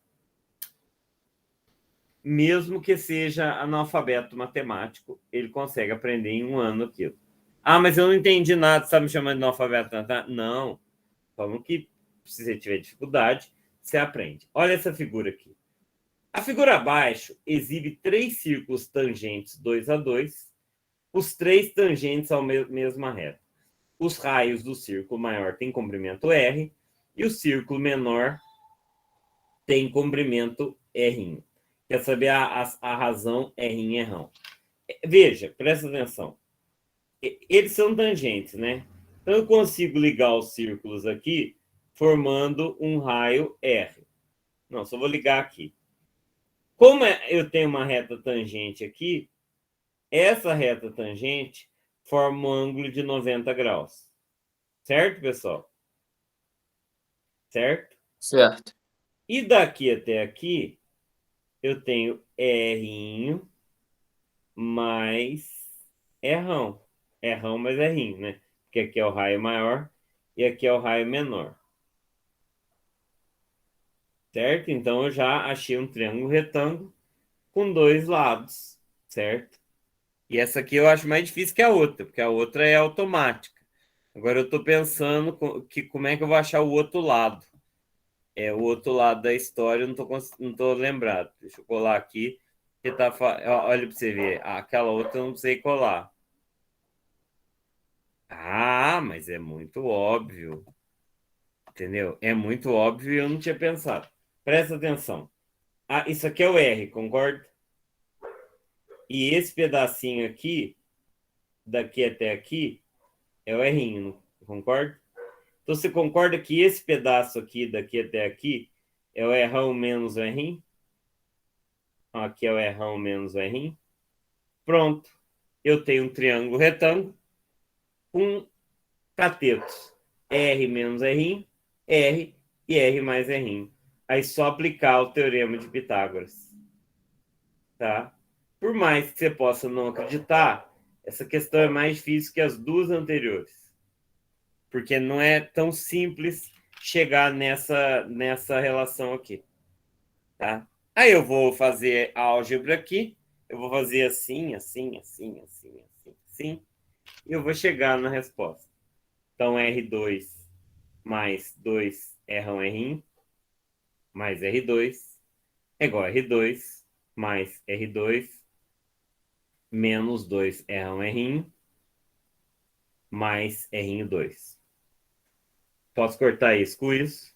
Mesmo que seja analfabeto matemático, ele consegue aprender em um ano aquilo. Ah, mas eu não entendi nada, você está me chamando de analfabeto? Não. Falando que se você tiver dificuldade, você aprende. Olha essa figura aqui. A figura abaixo exibe 3 círculos tangentes 2 a 2, os 3 tangentes à mesma reta. Os raios do círculo maior têm comprimento R e o círculo menor tem comprimento R'. Quer saber a razão R', Rão? Veja, presta atenção. Eles são tangentes, né? Então, eu consigo ligar os círculos aqui formando um raio R. Não, só vou ligar aqui. Como eu tenho uma reta tangente aqui, essa reta tangente forma um ângulo de 90 graus. Certo, pessoal? Certo? Certo. E daqui até aqui, eu tenho R' mais R'ão. R'ão mais R', né? Porque aqui é o raio maior e aqui é o raio menor. Certo? Então, eu já achei um triângulo retângulo com 2 lados, certo? E essa aqui eu acho mais difícil que a outra, porque a outra é automática. Agora eu estou pensando como é que eu vou achar o outro lado. O outro lado da história eu não tô lembrado. Deixa eu colar aqui. Que tá olha para você ver. Aquela outra eu não sei colar. Ah, mas é muito óbvio. Entendeu? É muito óbvio e eu não tinha pensado. Presta atenção. Isso aqui é o R, concorda? E esse pedacinho aqui, daqui até aqui, é o R, concorda? Então você concorda que esse pedaço aqui, daqui até aqui, é o R menos o R? Aqui é o R menos o R. Pronto. Eu tenho um triângulo retângulo com catetos. R menos R, R e R mais R. Aí só aplicar o teorema de Pitágoras. Tá? Por mais que você possa não acreditar, essa questão é mais difícil que as duas anteriores. Porque não é tão simples chegar nessa relação aqui. Tá? Aí eu vou fazer a álgebra aqui. Eu vou fazer assim, assim, assim, assim, assim, assim. E eu vou chegar na resposta. Então, R2 mais 2 R1 mais R2 é igual a R2 mais R2 menos 2 R1 mais R2. Posso cortar isso com isso?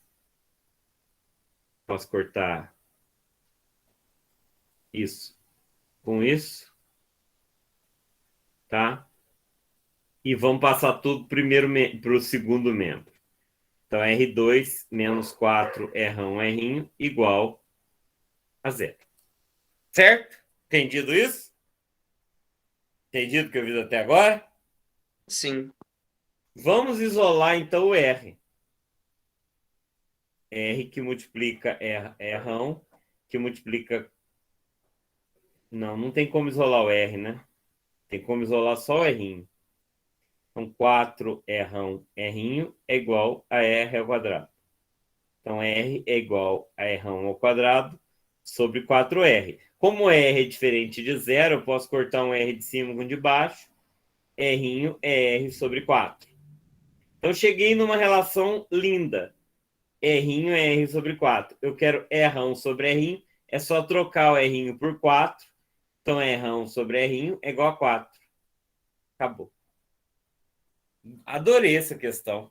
Posso cortar isso com isso? Tá? E vamos passar tudo para o segundo membro. Então, R2 menos 4 R1 igual a zero. Certo? Entendido isso? Entendido o que eu fiz até agora? Sim. Vamos isolar, então, o R. R que multiplica R1, que multiplica... Não tem como isolar o R, né? Tem como isolar só o R. Então, 4 R1 é igual a R ao quadrado. Então, R é igual a R1 ao quadrado sobre 4R. Como R é diferente de zero, eu posso cortar um R de cima com um de baixo. R é R sobre 4. Então, cheguei numa relação linda. R é R sobre 4. Eu quero R1 sobre R. É só trocar o R por 4. Então, R1 sobre R é igual a 4. Acabou. Adorei essa questão.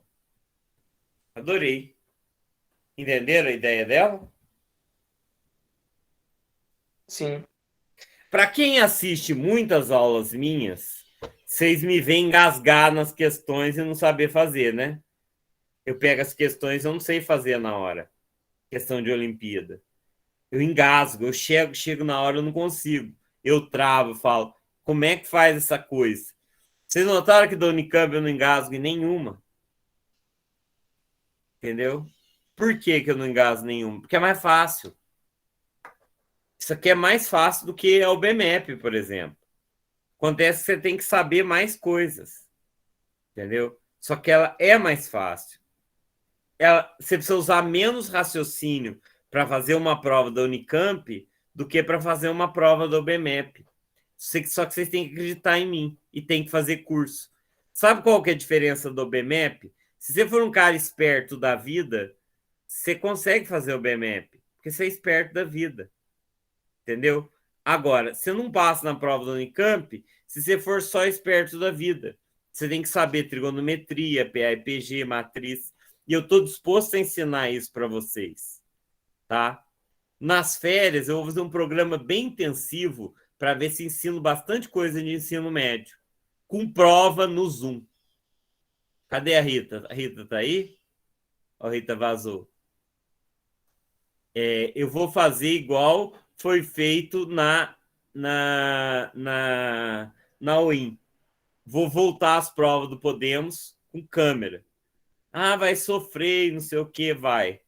Adorei. Entenderam a ideia dela? Sim. Para quem assiste muitas aulas minhas, vocês me veem engasgar nas questões e não saber fazer, né? Eu pego as questões e eu não sei fazer na hora. Questão de Olimpíada. Eu engasgo, eu chego na hora, eu não consigo. Eu travo, falo, como é que faz essa coisa? Vocês notaram que da Unicamp eu não engasgo em nenhuma? Entendeu? Por que eu não engasgo em nenhuma? Porque é mais fácil. Isso aqui é mais fácil do que o BMAP, por exemplo. Acontece que você tem que saber mais coisas. Entendeu? Só que ela é mais fácil. Você precisa usar menos raciocínio para fazer uma prova da Unicamp do que para fazer uma prova do BMAP. Só que vocês têm que acreditar em mim e tem que fazer curso. Sabe qual que é a diferença do BMAP? Se você for um cara esperto da vida, você consegue fazer o BMAP, porque você é esperto da vida. Entendeu? Agora, você não passa na prova da Unicamp se você for só esperto da vida. Você tem que saber trigonometria, PA e PG, matriz. E eu estou disposto a ensinar isso para vocês. Tá? Nas férias, eu vou fazer um programa bem intensivo para ver se ensino bastante coisa de ensino médio. Com prova no Zoom. Cadê a Rita? A Rita está aí? A Rita vazou. Eu vou fazer igual foi feito na UIM. Vou voltar às provas do Podemos com câmera. Vai sofrer, não sei o que, vai.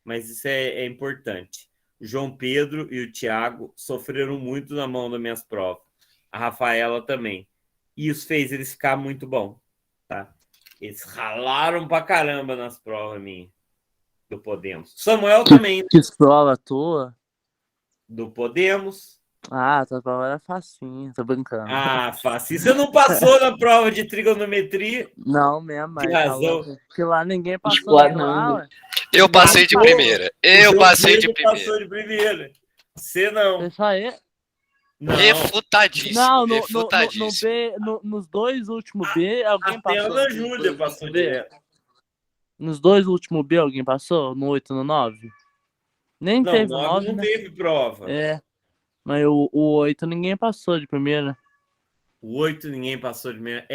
Mas isso é importante. O João Pedro e o Thiago sofreram muito na mão das minhas provas. A Rafaela também. E isso fez eles ficar muito bom. Tá? Eles ralaram pra caramba nas provas minhas do Podemos. Samuel também. Que prova tua? Do Podemos. Tua prova era facinha, tô brincando. Fácil. Você não passou na prova de trigonometria? Não, mesmo, mas razão. Porque lá ninguém passou. Explanando. Ué. Eu passei de primeira. Eu passei de primeira. Passou de primeira. Você não. Isso aí. Não, Refutadíssimo. Não, no refutadíssimo. B, nos dois últimos B, alguém até a passou. Ana Nos Júlia dois passou últimos B? direto. Nos dois últimos B, alguém passou? No 8 e no 9? Nem Não, teve o 9 9, não né? teve prova. É. Mas o 8 ninguém passou de primeira. O 8 ninguém passou de meia.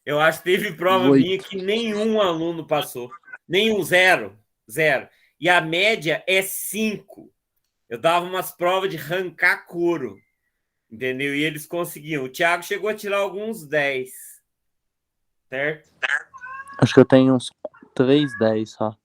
Eu acho que teve prova Oito. minha que nenhum aluno passou. Nenhum, zero. Zero. E a média é 5. Eu dava umas provas de arrancar couro. Entendeu? E eles conseguiam. O Thiago chegou a tirar alguns 10. Certo? Acho que eu tenho uns 3,10 só.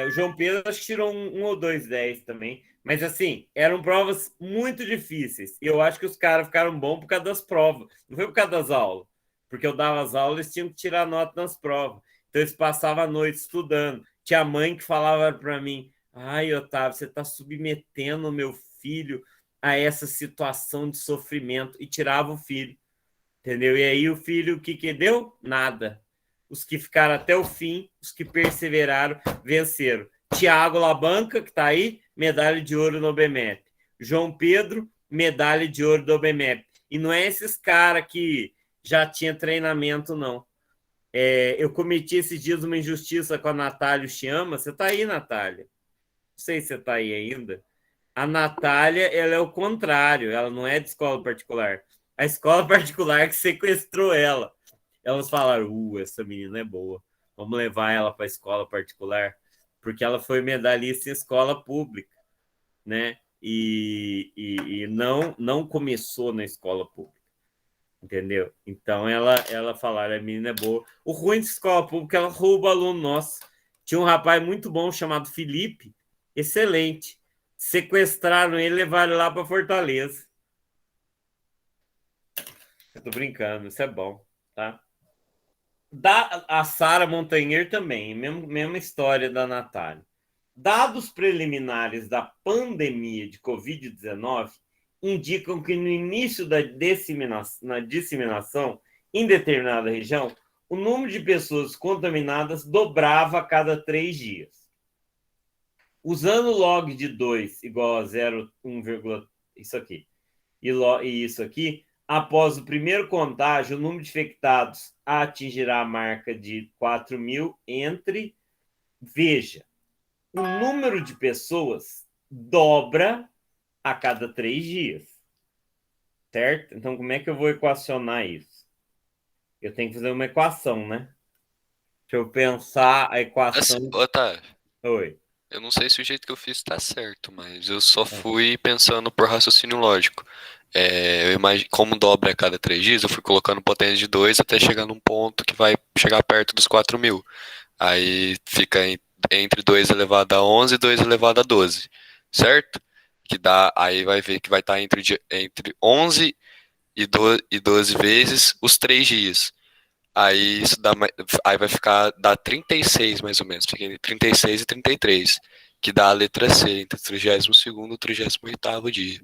O João Pedro acho que tirou um ou dois 10 também. Mas assim, eram provas muito difíceis. E eu acho que os caras ficaram bons por causa das provas. Não foi por causa das aulas. Porque eu dava as aulas, eles tinham que tirar nota nas provas. Então eles passavam a noite estudando. Tinha mãe que falava para mim: ai, Otávio, você está submetendo o meu filho a essa situação de sofrimento. E tirava o filho. Entendeu? E aí o filho, o que deu? Nada. Os que ficaram até o fim, os que perseveraram, venceram. Tiago Labanca, que está aí, medalha de ouro no BMEP. João Pedro, medalha de ouro do BMEP. E não é esses caras que já tinha treinamento, não. Eu cometi esses dias uma injustiça com a Natália Chiama. Você está aí, Natália? Não sei se você está aí ainda. A Natália, ela é o contrário. Ela não é de escola particular. A escola particular que sequestrou ela. Elas falaram, essa menina é boa, vamos levar ela para a escola particular, porque ela foi medalhista em escola pública, né? E não começou na escola pública, entendeu? Então ela falaram, a menina é boa. O ruim de escola pública, ela rouba aluno nosso. Tinha um rapaz muito bom chamado Felipe, excelente. Sequestraram ele e levaram lá para Fortaleza. Eu tô brincando, isso é bom, tá? A Sara Montanher também, mesma história da Natália. Dados preliminares da pandemia de Covid-19 indicam que no início da disseminação em determinada região, o número de pessoas contaminadas dobrava a cada 3 dias. Usando o log de 2 igual a 0,1, isso aqui, e isso aqui, após o primeiro contágio, o número de infectados atingirá a marca de 4.000 veja, o número de pessoas dobra a cada 3 dias. Certo? Então, como é que eu vou equacionar isso? Eu tenho que fazer uma equação, né? Deixa eu pensar a equação. Assim, Otávio, Oi. eu não sei se o jeito que eu fiz tá certo, mas eu só fui pensando por raciocínio lógico. Eu imagino, como dobra a cada 3 dias, eu fui colocando potência de 2 até chegar num ponto que vai chegar perto dos 4.000. Aí fica entre 2 elevado a 11 e 2 elevado a 12, certo? Que dá, aí vai ver que vai estar entre 11 e 12 vezes os 3 dias. Aí isso aí vai dá 36 mais ou menos, fica entre 36 e 33, que dá a letra C, entre o 32º e o 38º dia.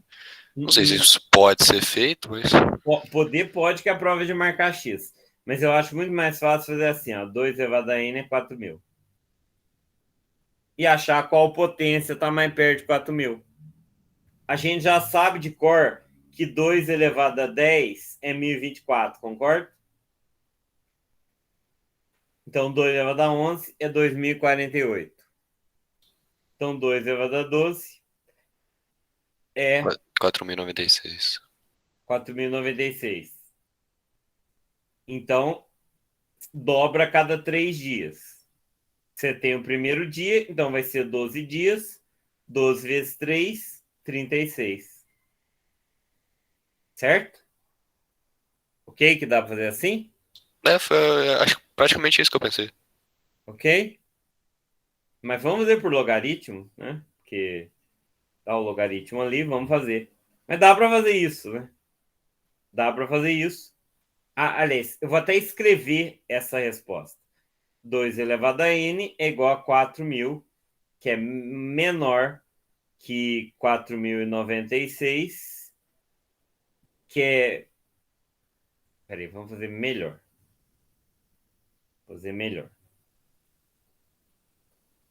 Não sei se isso pode ser feito, mas... Pode que a prova é de marcar X. Mas eu acho muito mais fácil fazer assim, ó, 2 elevado a N é 4.000. E achar qual potência está mais perto de 4.000. A gente já sabe de cor que 2 elevado a 10 é 1.024, concorda? Então, 2 elevado a 11 é 2.048. Então, 2 elevado a 12 é 4.096. 4.096. Então, dobra a cada 3 dias. Você tem o primeiro dia, então vai ser 12 dias. 12 vezes 3, 36. Certo? Ok? Que dá para fazer assim? Foi, acho praticamente isso que eu pensei. Ok? Mas vamos fazer por logaritmo, né? Porque tá o logaritmo ali, vamos fazer. Mas dá para fazer isso, né? Dá para fazer isso. Aliás, eu vou até escrever essa resposta. 2 elevado a n é igual a 4.000, que é menor que 4.096, que é... Peraí, vamos fazer melhor. Fazer melhor.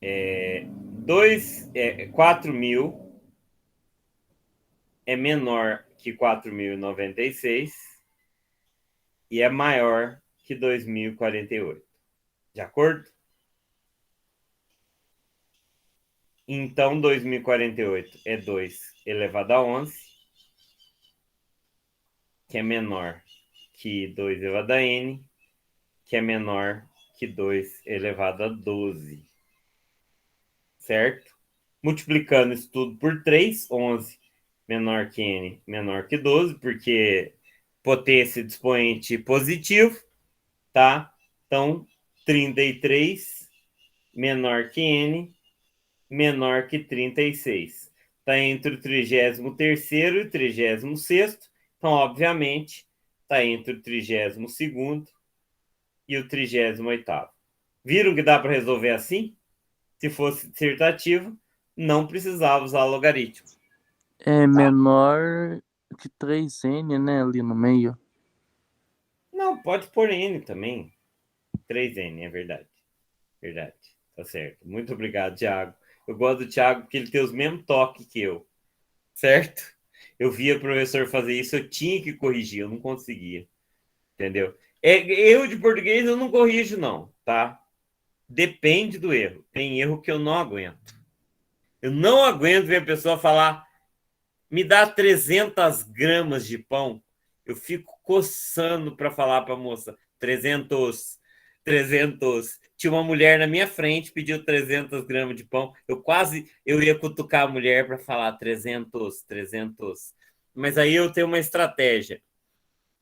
4.000 é menor que 4.096 e é maior que 2.048. De acordo? Então, 2.048 é 2 elevado a 11, que é menor que 2 elevado a n, que é menor que 2 elevado a 12. Certo? Multiplicando isso tudo por 3, 11 menor que n, menor que 12, porque potência de expoente positivo, tá? Então, 33 menor que n, menor que 36. Está entre o 33º e o 36º. Então, obviamente, está entre o 32º e o 38º. Viram que dá para resolver assim? Se fosse dissertativo, não precisava usar logaritmo. É menor que 3n, né? Ali no meio. Não, pode pôr n também. 3n, é verdade. Verdade, tá certo. Muito obrigado, Thiago. Eu gosto do Thiago porque ele tem os mesmos toques que eu. Certo? Eu via o professor fazer isso, eu tinha que corrigir, eu não conseguia. Entendeu? Erro de português eu não corrijo, não, tá? Depende do erro. Tem erro que eu não aguento. Eu não aguento ver a pessoa falar, me dá 300 gramas de pão. Eu fico coçando para falar para a moça, 300, 300. Tinha uma mulher na minha frente, pediu 300 gramas de pão. Eu ia cutucar a mulher para falar 300, 300. Mas aí eu tenho uma estratégia.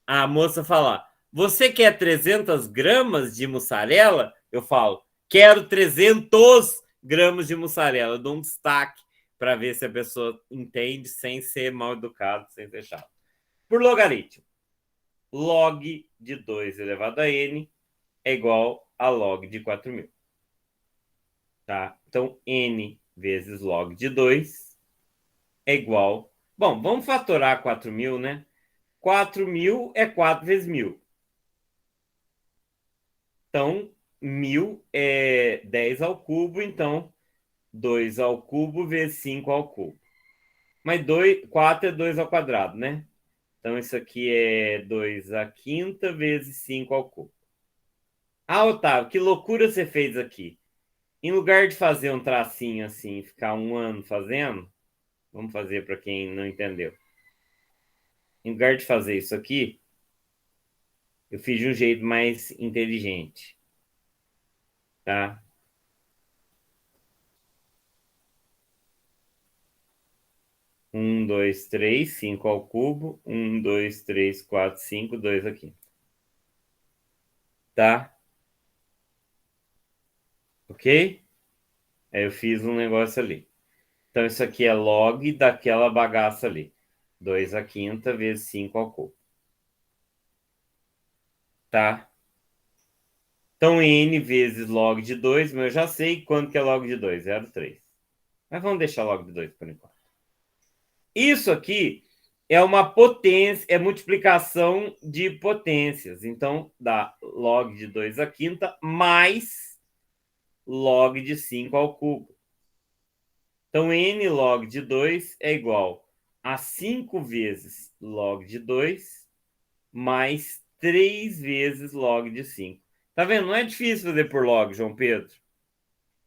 A moça fala, você quer 300 gramas de mussarela? Eu falo, quero 300 gramas de mussarela. Eu dou um destaque para ver se a pessoa entende sem ser mal educado, sem ser chato. Por logaritmo, log de 2 elevado a n é igual a log de 4.000. Tá? Então, n vezes log de 2 é igual... Bom, vamos fatorar 4.000, né? 4.000 é 4 vezes 1.000. Então, 1.000 é 10 ao cubo, então 2 ao cubo vezes 5 ao cubo. Mas 4 é 2 ao quadrado, né? Então, isso aqui é 2 à quinta vezes 5 ao cubo. Ah, Otávio, que loucura você fez aqui. Em lugar de fazer um tracinho assim, ficar um ano fazendo, vamos fazer para quem não entendeu. Em lugar de fazer isso aqui, eu fiz de um jeito mais inteligente. Tá? Um, dois, três, 5 ao cubo. 1, 2, 3, 4, 5, 2 aqui. Tá? Ok? Aí eu fiz um negócio ali. Então, isso aqui é log daquela bagaça ali. 2 à quinta vezes 5 ao cubo. Tá? Então, n vezes log de 2, mas eu já sei quanto que é log de 2, 0,3. Mas vamos deixar log de 2 por enquanto. Isso aqui é uma potência, é multiplicação de potências. Então, dá log de 2 à quinta mais log de 5 ao cubo. Então, n log de 2 é igual a 5 vezes log de 2 mais 3 vezes log de 5. Tá vendo? Não é difícil fazer por log, João Pedro.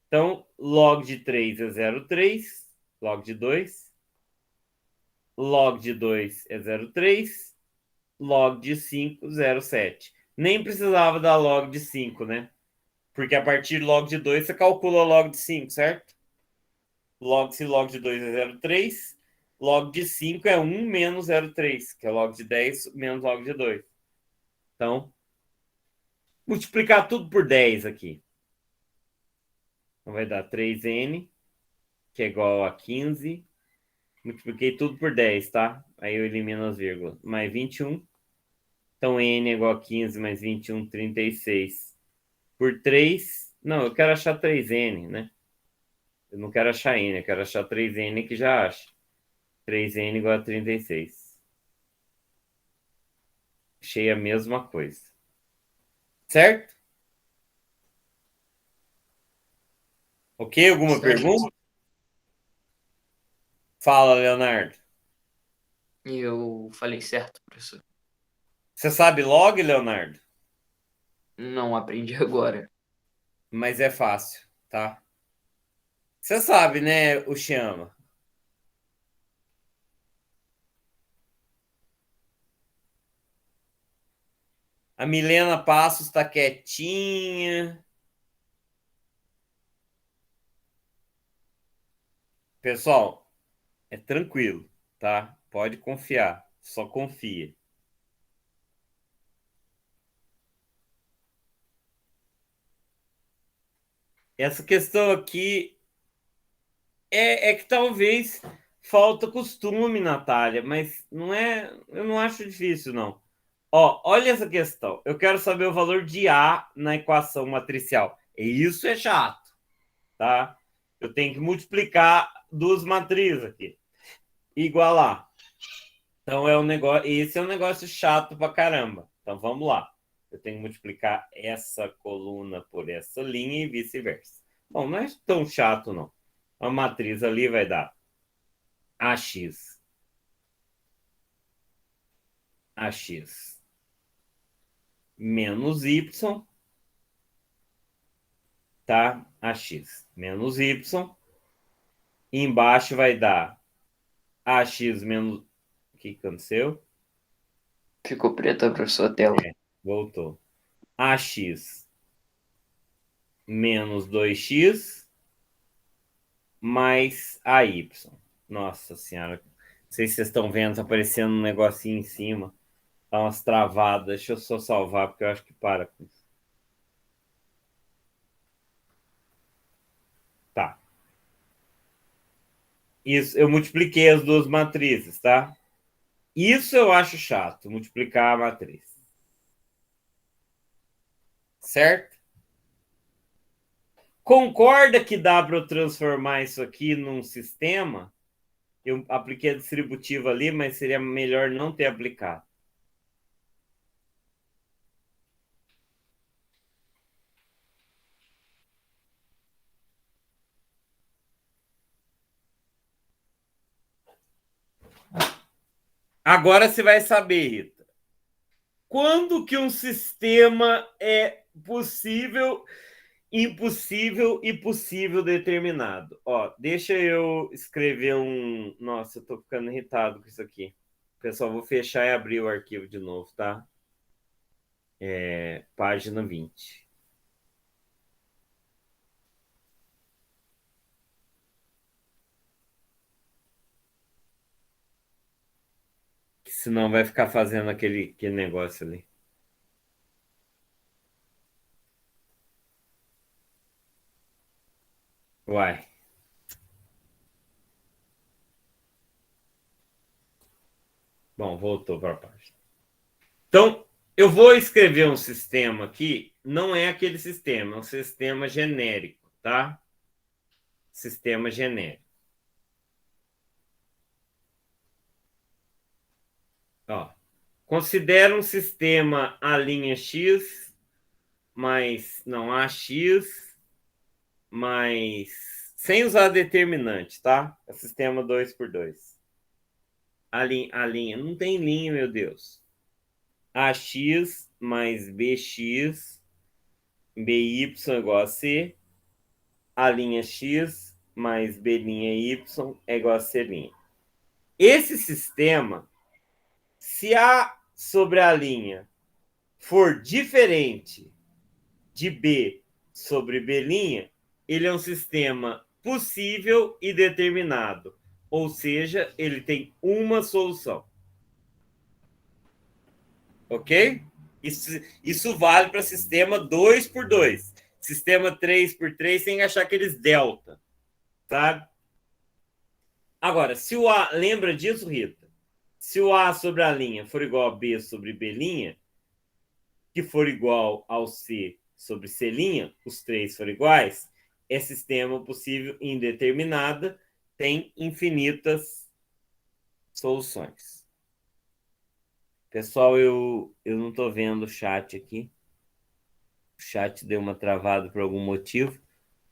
Então, log de 3 é 0,3, log de 2. Log de 2 é 0,3, log de 5, 0,7. Nem precisava dar log de 5, né? Porque a partir de log de 2 você calcula log de 5, certo? Se log de 2 é 0,3, log de 5 é 1 menos 0,3, que é log de 10 menos log de 2. Então, multiplicar tudo por 10 aqui. Então, vai dar 3n, que é igual a 15. Multipliquei tudo por 10, tá? Aí eu elimino as vírgulas. Mais 21. Então, n é igual a 15 mais 21, 36. Por 3. Não, eu quero achar 3n, né? Eu não quero achar n, eu quero achar 3n que já acha. 3n igual a 36. Achei a mesma coisa. Certo? Ok? Alguma Certo. pergunta? Fala, Leonardo. E eu falei certo, professor. Você sabe log, Leonardo? Não aprendi agora. Mas é fácil, tá? Você sabe, né, o Chama? A Milena Passos está quietinha. Pessoal, é tranquilo, tá? Pode confiar, só confia. Essa questão aqui é que talvez falta costume, Natália, mas não é, eu não acho difícil, não. Ó, olha essa questão. Eu quero saber o valor de A na equação matricial. E isso é chato, tá? Eu tenho que multiplicar duas matrizes aqui. Igualar. Então é um negócio, esse é um negócio chato pra caramba. Então vamos lá. Eu tenho que multiplicar essa coluna por essa linha e vice-versa. Bom, não é tão chato, não. A matriz ali vai dar AX. AX menos Y, tá? AX menos Y. E embaixo vai dar AX menos... O que aconteceu? Ficou preta, professor, a tela. Voltou. AX menos 2x mais AY. Nossa senhora. Não sei se vocês estão vendo, tá aparecendo um negocinho em cima. Tá umas travadas. Deixa eu só salvar, porque eu acho que para com isso. Tá. Isso, eu multipliquei as duas matrizes, tá? Isso eu acho chato, multiplicar a matriz. Certo? Concorda que dá para eu transformar isso aqui num sistema? Eu apliquei a distributiva ali, mas seria melhor não ter aplicado. Agora você vai saber, Rita. Quando que um sistema é possível, impossível e possível determinado? Ó, deixa eu escrever um... Nossa, eu tô ficando irritado com isso aqui. Pessoal, vou fechar e abrir o arquivo de novo, tá? Página 20. Que senão vai ficar fazendo aquele negócio ali. Uai. Bom, voltou para a página. Então, eu vou escrever um sistema aqui, não é aquele sistema, é um sistema genérico, tá? Sistema genérico. Ó, considera um sistema A' X mais, não, AX mais, sem usar determinante, tá? É sistema 2x2. A linha, não tem linha, meu Deus. AX mais BX, BY igual a C, X mais B'Y é igual a C'. Esse sistema, se A sobre a linha for diferente de B sobre B', ele é um sistema possível e determinado. Ou seja, ele tem uma solução. Ok? Isso vale para sistema 2x2. Sistema 3x3 tem que achar aqueles delta. Sabe? Agora, se o A... Lembra disso, Rita? Se o A sobre a linha for igual a B sobre B', que for igual ao C sobre C', os três forem iguais, é sistema possível indeterminada, tem infinitas soluções. Pessoal, eu não estou vendo o chat aqui. O chat deu uma travada por algum motivo.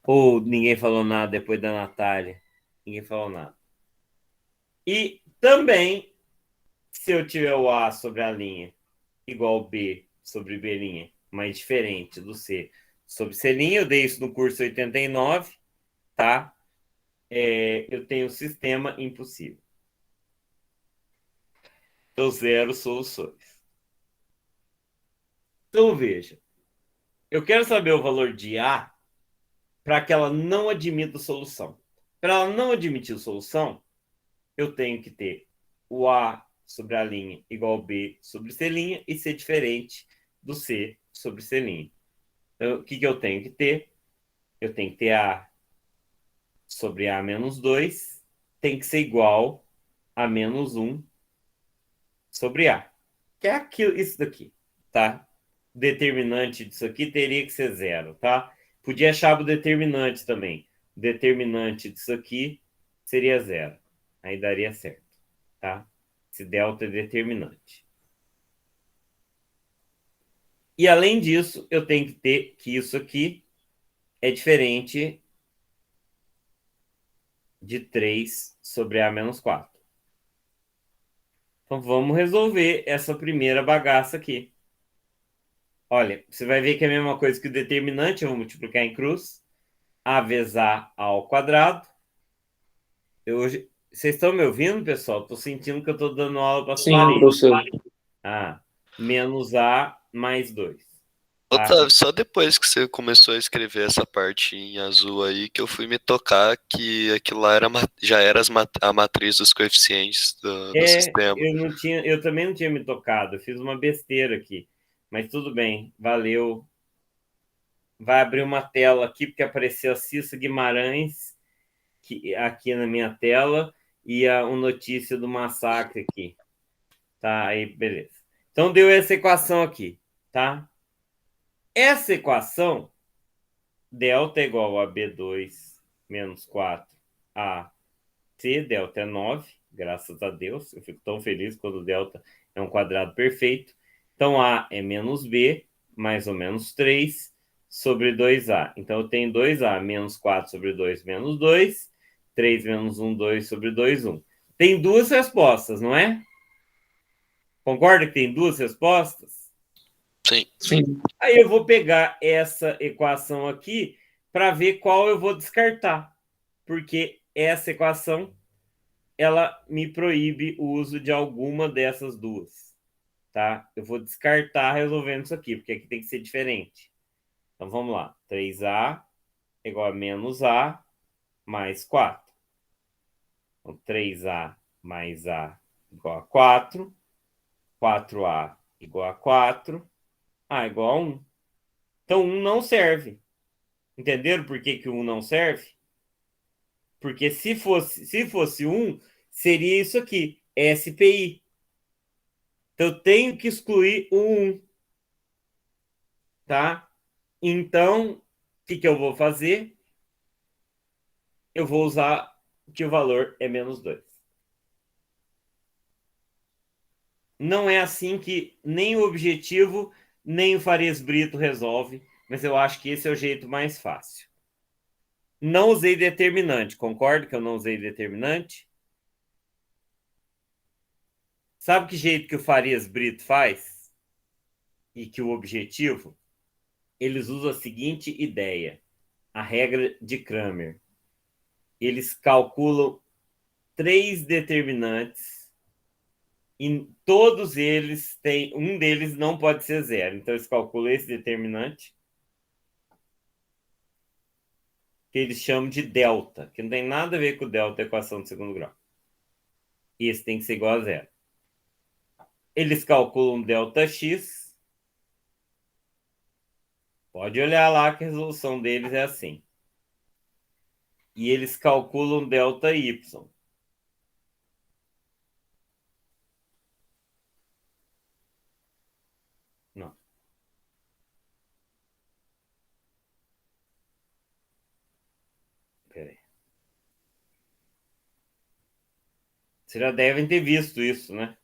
Ou ninguém falou nada depois da Natália. Ninguém falou nada. E também se eu tiver o A sobre a linha igual B sobre B', mas diferente do C sobre C', eu dei isso no curso 89, tá? Eu tenho um sistema impossível. Então, 0 soluções. Então, veja. Eu quero saber o valor de A para que ela não admita solução. Para ela não admitir solução, eu tenho que ter o A sobre a linha igual a B sobre C' e ser diferente do C sobre C'. Então, o que eu tenho que ter? Eu tenho que ter A sobre A menos 2, tem que ser igual a menos 1 sobre A. Que é aquilo, isso daqui, tá? O determinante disso aqui teria que ser 0, tá? Podia achar o determinante também. O determinante disso aqui seria 0. Aí daria certo, tá? Esse delta é determinante. E além disso, eu tenho que ter que isso aqui é diferente de 3 sobre A menos 4. Então vamos resolver essa primeira bagaça aqui. Olha, você vai ver que é a mesma coisa que o determinante, eu vou multiplicar em cruz. A vezes A ao quadrado. Vocês estão me ouvindo, pessoal? Estou sentindo que eu estou dando aula para Sim, professor. Menos A mais 2. Otávio, só depois que você começou a escrever essa parte em azul aí que eu fui me tocar que aquilo lá já era a matriz dos coeficientes do sistema. Eu também não tinha me tocado, eu fiz uma besteira aqui. Mas tudo bem, valeu. Vai abrir uma tela aqui, porque apareceu a Cissa Guimarães aqui na minha tela e uma notícia do massacre aqui. Tá, aí beleza. Então deu essa equação aqui, tá? Essa equação, delta é igual a B2 menos 4A C, delta é 9, graças a Deus. Eu fico tão feliz quando o delta é um quadrado perfeito. Então, A é menos B, mais ou menos 3, sobre 2A. Então, eu tenho 2A menos 4 sobre 2 menos 2, 3 menos 1, 2 sobre 2, 1. Tem duas respostas, não é? Concorda que tem duas respostas? Sim. Sim. Aí eu vou pegar essa equação aqui para ver qual eu vou descartar. Porque essa equação ela me proíbe o uso de alguma dessas duas, tá? Eu vou descartar resolvendo isso aqui, porque aqui tem que ser diferente. Então, vamos lá. 3A igual a menos A mais 4. Então, 3A mais A igual a 4. 4A igual a 4. A igual a 1. Então, 1 não serve. Entenderam por que o 1 não serve? Porque se fosse 1, seria isso aqui, SPI. Então, eu tenho que excluir o 1. Tá? Então, o que eu vou fazer? Eu vou usar que o valor é menos 2. Não é assim que nem o objetivo, nem o Farias Brito resolve, mas eu acho que esse é o jeito mais fácil. Não usei determinante, concordo que eu não usei determinante? Sabe que jeito que o Farias Brito faz? E que o objetivo? Eles usam a seguinte ideia, a regra de Cramer. Eles calculam 3 determinantes e todos eles têm, um deles não pode ser 0. Então, eles calculam esse determinante, que eles chamam de delta, que não tem nada a ver com o delta, equação de segundo grau. E esse tem que ser igual a 0. Eles calculam delta x. Pode olhar lá que a resolução deles é assim. E eles calculam delta y. Não. Peraí. Vocês já devem ter visto isso, né?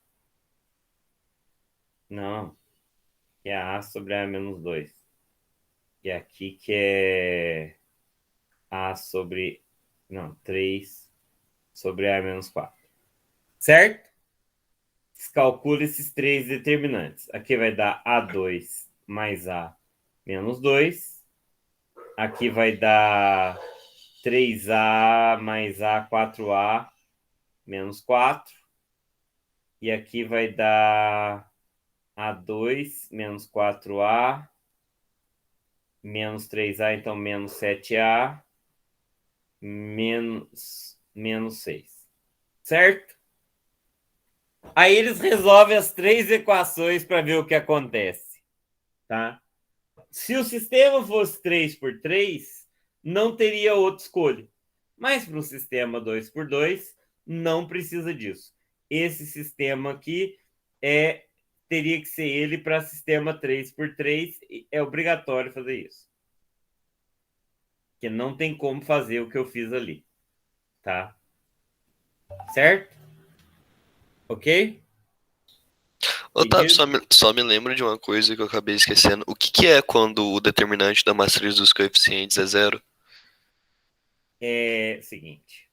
Não. Que é A sobre A menos 2. E aqui que é A sobre... Não, 3 sobre A menos 4. Certo? Calcula esses três determinantes. Aqui vai dar A2 mais A menos 2. Aqui vai dar 3A mais A, 4A menos 4. E aqui vai dar A2 menos 4A menos 3A, então menos 7A menos 6. Certo? Aí eles resolvem as três equações para ver o que acontece. Tá? Se o sistema fosse 3x3, não teria outra escolha. Mas para um sistema 2x2, não precisa disso. Esse sistema aqui teria que ser ele para sistema 3x3. É obrigatório fazer isso. Porque não tem como fazer o que eu fiz ali. Tá? Certo? Ok? Otávio, só me lembro de uma coisa que eu acabei esquecendo. O que é quando o determinante da matriz dos coeficientes é zero? É o seguinte.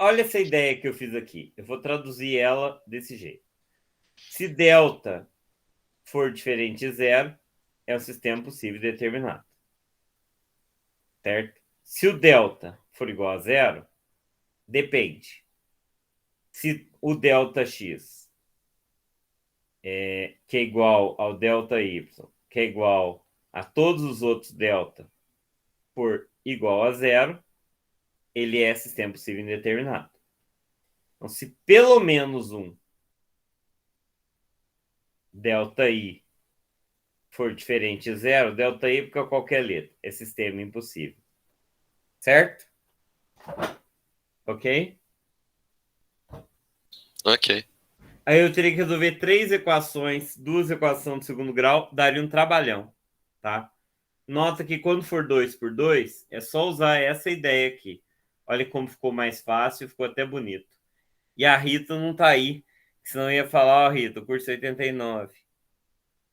Olha essa ideia que eu fiz aqui. Eu vou traduzir ela desse jeito. Se delta for diferente de zero, é um sistema possível determinado. Certo? Se o delta for igual a zero, depende. Se o delta x que é igual ao delta y, que é igual a todos os outros delta, for igual a zero, ele é sistema possível indeterminado. Então, se pelo menos um delta i for diferente de zero, delta i porque é qualquer letra, é sistema impossível. Certo? Ok? Ok. Aí eu teria que resolver 3 equações, 2 equações de segundo grau, daria um trabalhão, tá? Nota que quando for 2x2, é só usar essa ideia aqui. Olha como ficou mais fácil, ficou até bonito. E a Rita não tá aí, senão eu ia falar, ó, Rita, curso 89.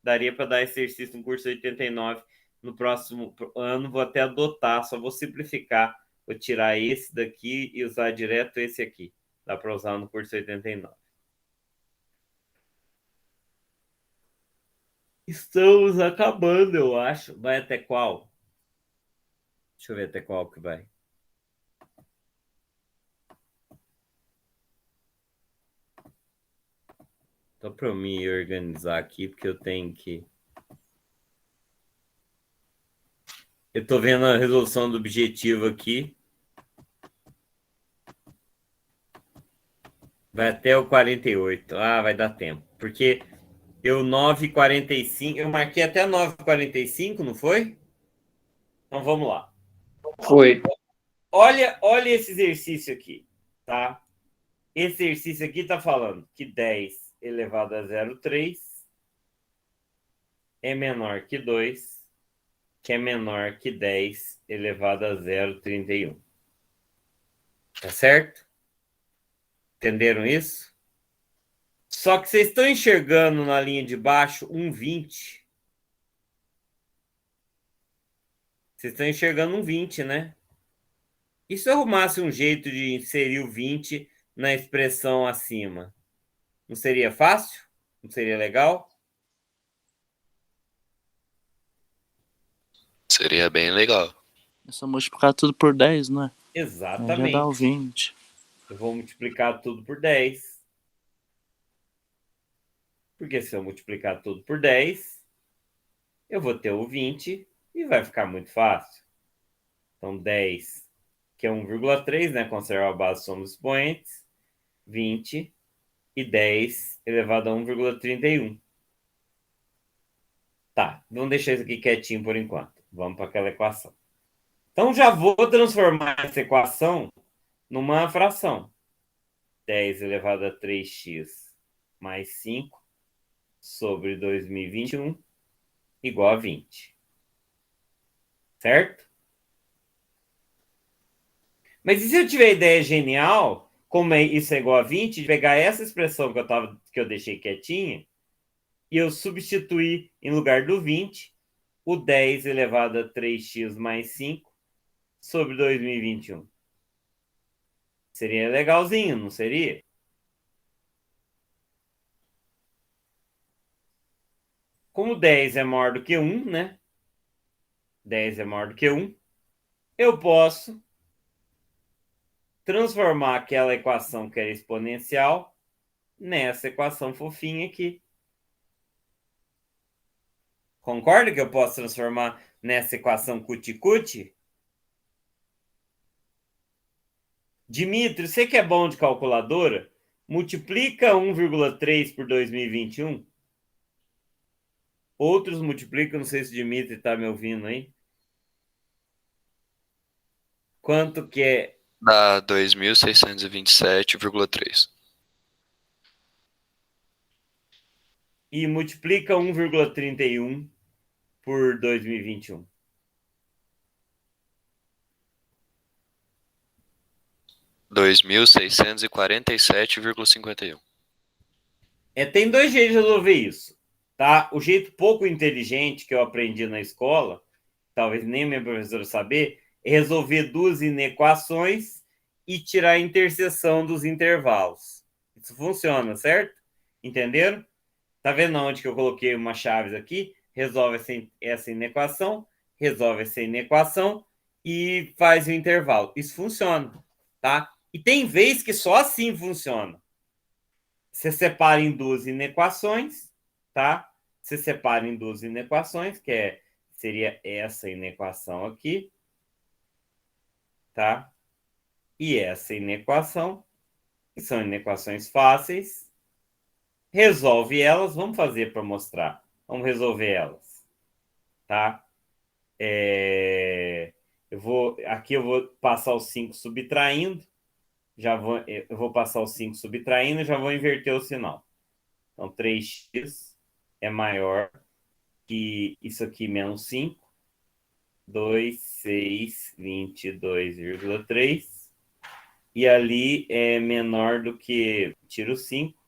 Daria para dar exercício no curso 89. No próximo ano vou até adotar, só vou simplificar. Vou tirar esse daqui e usar direto esse aqui. Dá para usar no curso 89. Estamos acabando, eu acho. Vai até qual? Deixa eu ver até qual que vai. Então, para eu me organizar aqui, porque eu tenho que... Eu estou vendo a resolução do objetivo aqui. Vai até o 48. Ah, vai dar tempo. Porque eu 9h45... Eu marquei até 9h45, não foi? Então, vamos lá. Foi. Olha esse exercício aqui, tá? Esse exercício aqui está falando que 10 elevado a 0,3 é menor que 2, que é menor que 10 elevado a 0,31. Tá certo? Entenderam isso? Só que vocês estão enxergando na linha de baixo 1,20. Vocês estão enxergando 1,20, né? E se eu arrumasse um jeito de inserir o 20 na expressão acima? Não seria fácil? Não seria legal? Seria bem legal. É só multiplicar tudo por 10, né? Aí já dá o Exatamente. 20. Eu vou multiplicar tudo por 10. Porque se eu multiplicar tudo por 10, eu vou ter o 20 e vai ficar muito fácil. Então, 10, que é 1,3, né? Conservar a base, somos expoentes. 20 e 10 elevado a 1,31. Tá, vamos deixar isso aqui quietinho por enquanto. Vamos para aquela equação. Então, já vou transformar essa equação numa fração. 10 elevado a 3x mais 5 sobre 2021 igual a 20. Certo? Mas e se eu tiver ideia genial, como isso é igual a 20, de pegar essa expressão que eu deixei quietinha e eu substituir em lugar do 20 o 10 elevado a 3x mais 5 sobre 2021. Seria legalzinho, não seria? Como 10 é maior do que 1, né? 10 é maior do que 1. Eu posso transformar aquela equação que era exponencial nessa equação fofinha aqui. Concorda que eu posso transformar nessa equação cuti-cuti? Dimitri, você que é bom de calculadora, multiplica 1,3 por 2021. Outros multiplicam, não sei se o Dimitri está me ouvindo aí. Quanto que é? Dá 2.627,3. E multiplica 1,31 por 2021. R$ 2.647,51. Tem dois jeitos de resolver isso, tá? O jeito pouco inteligente que eu aprendi na escola, talvez nem minha professora saber, é resolver duas inequações e tirar a interseção dos intervalos. Isso funciona, certo? Entenderam? Tá vendo onde que eu coloquei uma chave aqui? Resolve essa inequação, resolve essa inequação e faz o intervalo. Isso funciona, tá? E tem vez que só assim funciona. Você separa em duas inequações, tá? Você separa em duas inequações, seria essa inequação aqui, tá? E essa inequação, que são inequações fáceis. Resolve elas, vamos fazer para mostrar. Vamos resolver elas, tá? Aqui eu vou passar os 5 subtraindo. Eu vou passar os 5 subtraindo e já vou inverter o sinal. Então, 3x é maior que isso aqui menos 5. 2, 6, 22,3. E ali é menor do que... Tiro 5.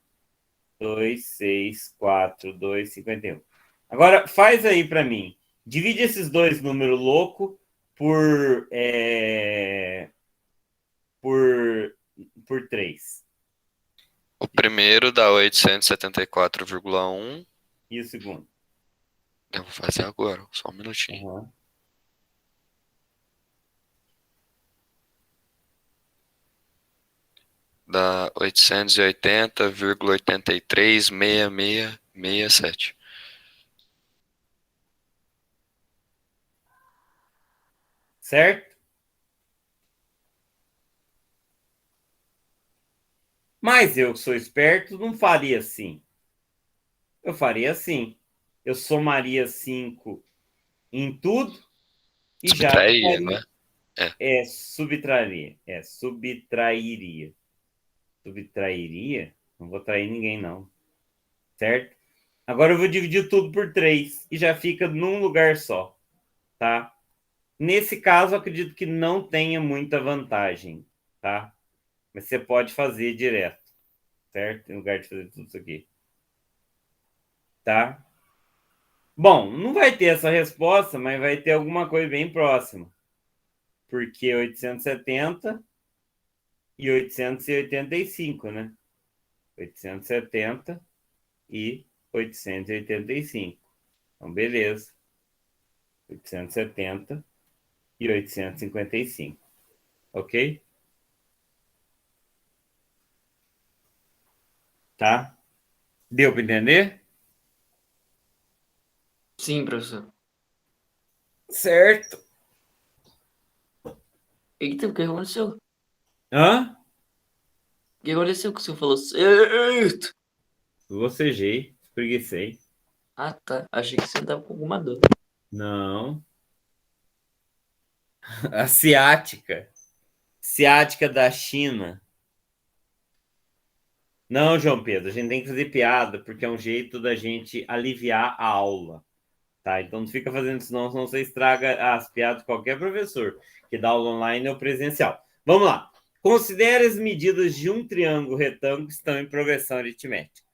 2, 6, 4, 2, 51. Agora, faz aí para mim. Divide esses dois números loucos por 3. O primeiro dá 874,1. E o segundo? Eu vou fazer agora, só um minutinho. Uhum. Dá 880,836667. Certo? Mas eu que sou esperto, não faria assim. Eu faria assim. Eu somaria 5 em tudo e já Subtrairia, faria. né? Subtrairia. Subtrairia. Subtrairia? Não vou trair ninguém, não. Certo? Agora eu vou dividir tudo por 3 e já fica num lugar só. Tá? Nesse caso, acredito que não tenha muita vantagem. Tá? Mas você pode fazer direto. Certo? Em lugar de fazer tudo isso aqui. Tá? Bom, não vai ter essa resposta, mas vai ter alguma coisa bem próxima. Porque 870 e 885, né? 870 e 885. Então, beleza. 870 e 855. Ok? Tá? Deu para entender? Sim, professor. Certo. Eita, o que aconteceu? Hã? O que aconteceu que o senhor falou certo? Bocejei, espreguicei. Ah, tá. Achei que você tava com alguma dor. Não. Asiática. Asiática da China. Não, João Pedro, a gente tem que fazer piada, porque é um jeito da gente aliviar a aula. Tá? Então não fica fazendo isso, não, senão você estraga as piadas de qualquer professor que dá aula online ou presencial. Vamos lá. Considere as medidas de um triângulo retângulo que estão em progressão aritmética.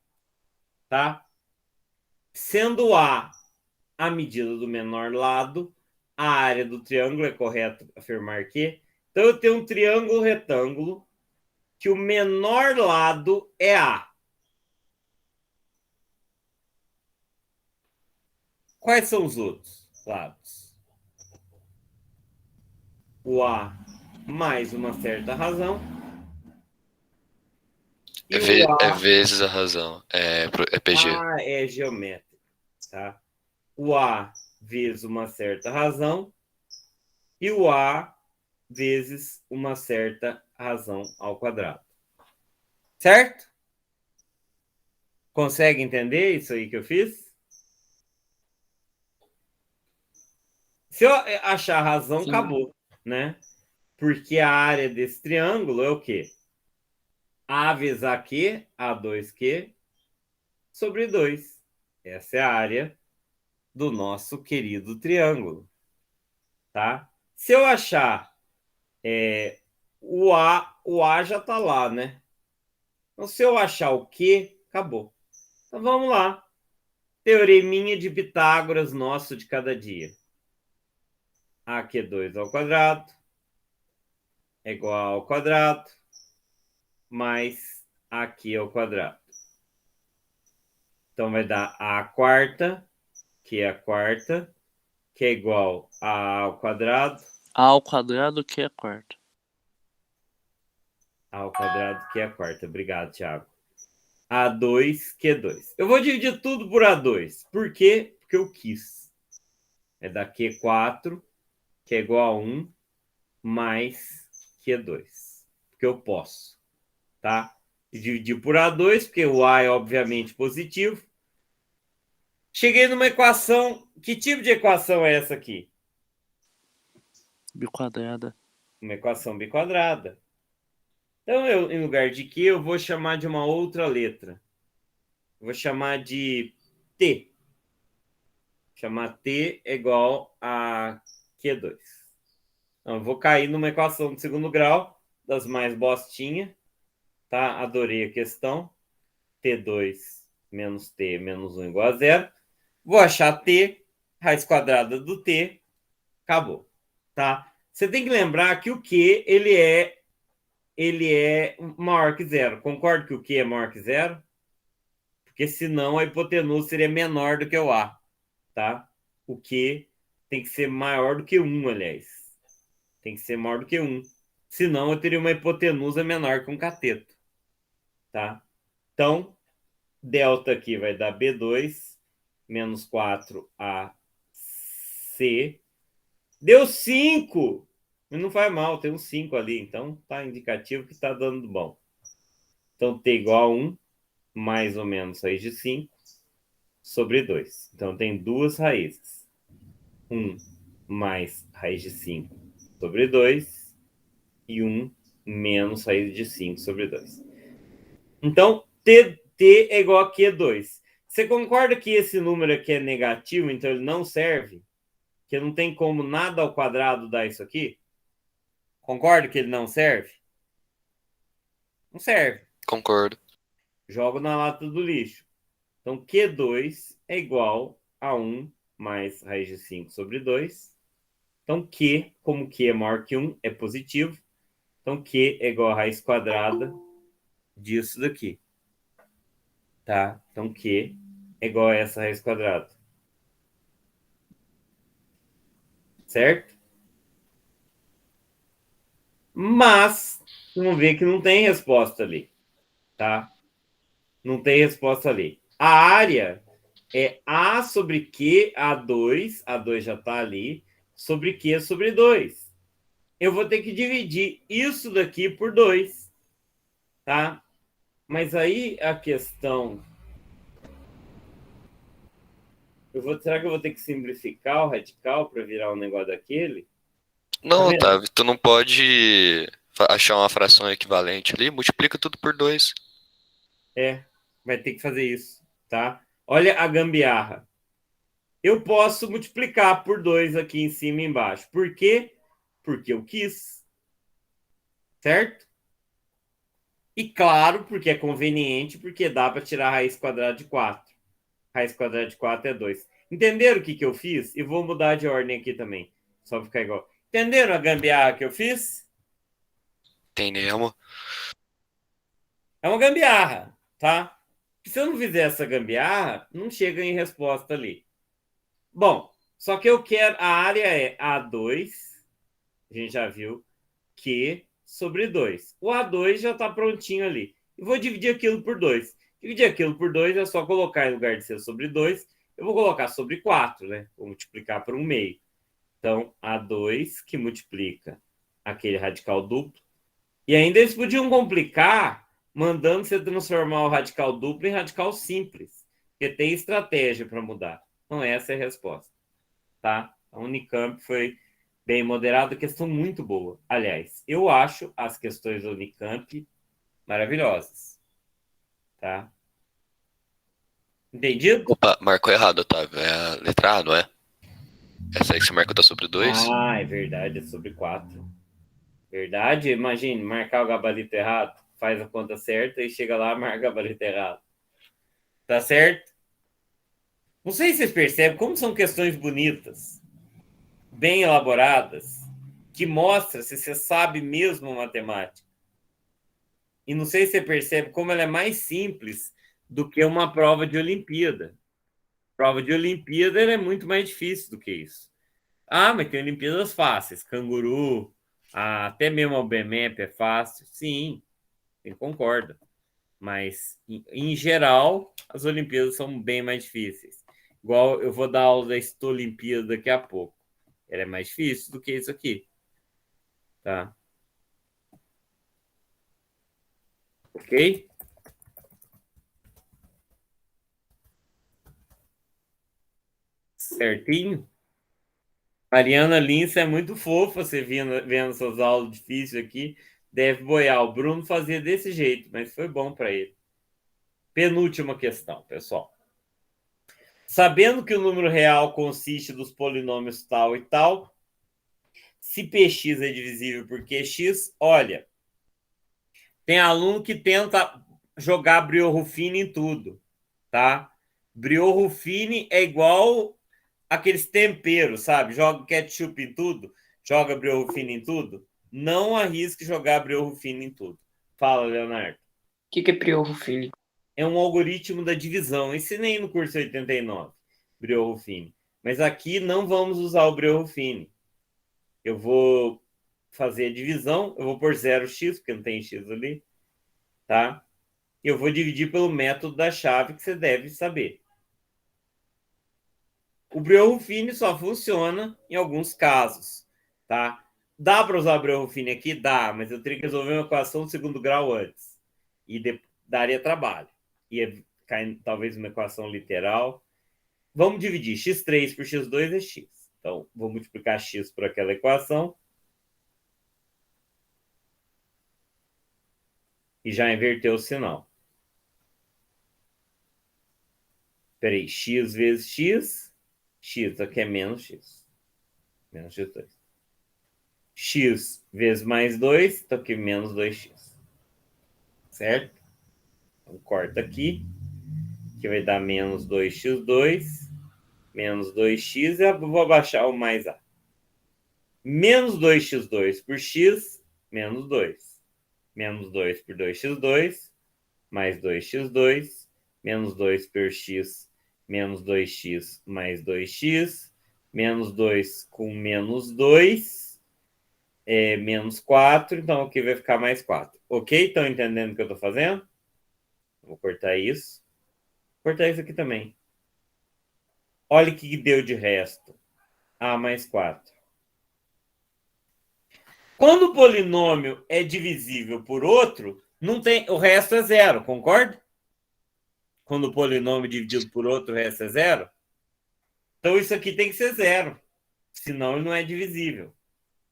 Tá? Sendo a medida do menor lado, a área do triângulo, é correto afirmar que. Então eu tenho um triângulo retângulo que o menor lado é A. Quais são os outros lados? O A mais uma certa razão. E o É A vezes a razão. É PG. é geométrico, tá? O A vezes uma certa razão e o A vezes uma certa razão ao quadrado. Certo? Consegue entender isso aí que eu fiz? Se eu achar a razão, Sim. acabou, né? Porque a área desse triângulo é o quê? A vezes AQ, A2Q, sobre 2. Essa é a área do nosso querido triângulo, tá? Se eu achar o A já está lá, né? Então, se eu achar o Q, acabou. Então, vamos lá. Teoreminha de Pitágoras nosso de cada dia. AQ2 ao quadrado é igual ao quadrado mais AQ ao quadrado. Então, vai dar A quarta, que é a quarta, que é igual a ao quadrado. A ao quadrado que é quarto. A ao quadrado, que é a quarta. Obrigado, Thiago. A2, Q2. Eu vou dividir tudo por A2. Por quê? Porque eu quis. É da Q4, que é igual a 1, mais Q2. Porque eu posso, tá? E dividir por A2, porque o A é obviamente positivo. Cheguei numa equação. Que tipo de equação é essa aqui? Biquadrada. Uma equação biquadrada. Então, em lugar de Q, eu vou chamar de uma outra letra. Vou chamar de T. Chamar T é igual a Q2. Então, eu vou cair numa equação de segundo grau, das mais bostinha. Tá? Adorei a questão. T2 menos T menos 1 igual a 0. Vou achar T, raiz quadrada do T. Acabou. Tá? Você tem que lembrar que o Q ele é maior que zero. Concorda que o Q é maior que zero? Porque senão a hipotenusa seria menor do que o A. Tá? O Q tem que ser maior do que 1, aliás. Tem que ser maior do que 1. Senão eu teria uma hipotenusa menor que um cateto. Tá? Então, delta aqui vai dar B2 menos 4AC. Deu 5! Não faz mal, tem um 5 ali. Então, tá indicativo que tá dando bom. Então, T igual a 1, mais ou menos raiz de 5, sobre 2. Então, tem duas raízes. 1 mais raiz de 5 sobre 2 e 1 menos raiz de 5 sobre 2. Então, T é igual a Q2. Você concorda que esse número aqui é negativo, então ele não serve? Que não tem como nada ao quadrado dar isso aqui? Concorda que ele não serve? Não serve. Concordo. Jogo na lata do lixo. Então, Q2 é igual a 1 mais raiz de 5 sobre 2. Então, Q, como Q é maior que 1, é positivo. Então, Q é igual a raiz quadrada disso daqui. Tá? Então, Q é igual a essa raiz quadrada. Certo? Mas, vamos ver que não tem resposta ali. Tá? Não tem resposta ali. A área é A sobre Q, A2. A2 já está ali. Sobre Q sobre 2. Eu vou ter que dividir isso daqui por 2. Tá? Mas aí a questão... Será que eu vou ter que simplificar o radical para virar um negócio daquele? Não, vendo? Otávio, tu não pode achar uma fração equivalente ali, multiplica tudo por 2. Vai ter que fazer isso, tá? Olha a gambiarra. Eu posso multiplicar por 2 aqui em cima e embaixo. Por quê? Porque eu quis. Certo? E claro, porque é conveniente, porque dá para tirar a raiz quadrada de 4. Raiz quadrada de 4 é 2. Entenderam o que eu fiz? E vou mudar de ordem aqui também. Só para ficar igual. Entenderam a gambiarra que eu fiz? Entendemos. É uma gambiarra, tá? Se eu não fizer essa gambiarra, não chega em resposta ali. Bom, só que eu quero... A área é A2, a gente já viu, Q sobre 2. O A2 já está prontinho ali. E vou dividir aquilo por 2. Dividir aquilo por 2 é só colocar em lugar de ser sobre 2, eu vou colocar sobre 4, né? Vou multiplicar por 1 meio. Então, A2 que multiplica aquele radical duplo. E ainda eles podiam complicar mandando você transformar o radical duplo em radical simples, porque tem estratégia para mudar. Então, essa é a resposta. Tá? A Unicamp foi bem moderada, questão muito boa. Aliás, eu acho as questões da Unicamp maravilhosas. Tá? Entendido? Opa, marcou errado, Otávio. É a letra A, não é? Essa aí que você marcou tá sobre 2? Ah, é verdade, é sobre 4. Verdade? Imagine, marcar o gabarito errado, faz a conta certa e chega lá, marca o gabarito errado. Tá certo? Não sei se vocês percebem como são questões bonitas, bem elaboradas, que mostra se você sabe mesmo matemática. E não sei se você percebe como ela é mais simples do que uma prova de Olimpíada. Prova de Olimpíada é muito mais difícil do que isso. Ah, mas tem Olimpíadas fáceis. Canguru, até mesmo o BMAP é fácil. Sim, eu concordo. Mas, em geral, as Olimpíadas são bem mais difíceis. Igual eu vou dar aula da Estolimpíada daqui a pouco. Ela é mais difícil do que isso aqui. Tá? Ok? Certinho? Mariana Lins é muito fofa, você vendo suas aulas difíceis aqui. Deve boiar. O Bruno fazia desse jeito, mas foi bom para ele. Penúltima questão, pessoal. Sabendo que o número real consiste dos polinômios tal e tal, se px é divisível por qx, olha, tem aluno que tenta jogar Brio-Ruffini em tudo, tá? Brio-Ruffini é igual aqueles temperos, sabe? Joga ketchup em tudo, joga Brio-Ruffini em tudo. Não arrisque jogar Brio-Ruffini em tudo. Fala, Leonardo. O que é Brio-Ruffini? É um algoritmo da divisão. Ensinei no curso 89, Brio-Ruffini. Mas aqui não vamos usar o Brio-Ruffini. Eu vou fazer a divisão, eu vou pôr 0x, porque não tem x ali, tá? Eu vou dividir pelo método da chave, que você deve saber. O Brio-Ruffini só funciona em alguns casos, tá? Dá para usar o Brio-Ruffini aqui? Dá, mas eu teria que resolver uma equação de segundo grau antes. E daria trabalho. Ia cair talvez uma equação literal. Vamos dividir x3 por x2 é x. Então, vou multiplicar x por aquela equação. E já inverteu o sinal. Espera aí, x vezes x. X aqui é menos x. Menos x2. X vezes mais 2, então aqui menos 2x. Certo? Então, corta aqui. Que vai dar menos 2x2. Menos 2x. E vou abaixar o mais a. Menos 2x2 por x, menos 2. Menos 2 por 2x2, mais 2x2, menos 2 por x, menos 2x, mais 2x, menos 2 com menos 2, é menos 4, então aqui vai ficar mais 4. Ok? Estão entendendo o que eu estou fazendo? Vou cortar isso. Vou cortar isso aqui também. Olha o que deu de resto. A mais 4. Quando o polinômio é divisível por outro, não tem, o resto é zero, concorda? Quando o polinômio é dividido por outro, o resto é zero. Então, isso aqui tem que ser zero. Senão, ele não é divisível.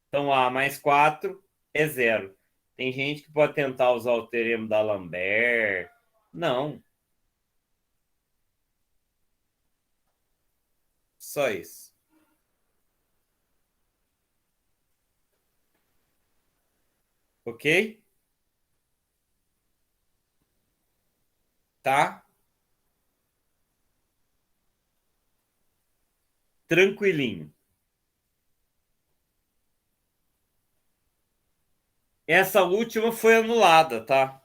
Então, A mais 4 é zero. Tem gente que pode tentar usar o teorema da Lambert. Não. Só isso. Ok? Tá? Tranquilinho. Essa última foi anulada, tá?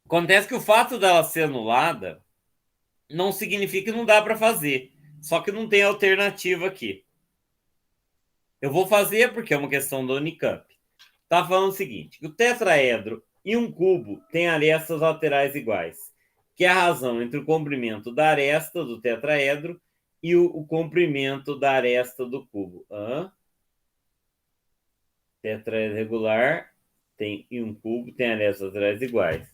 Acontece que o fato dela ser anulada não significa que não dá para fazer. Só que não tem alternativa aqui. Eu vou fazer porque é uma questão da Unicamp. Tá falando o seguinte, que o tetraedro e um cubo têm arestas laterais iguais, que é a razão entre o comprimento da aresta do tetraedro e o comprimento da aresta do cubo. Tetraedro regular e um cubo tem arestas laterais iguais.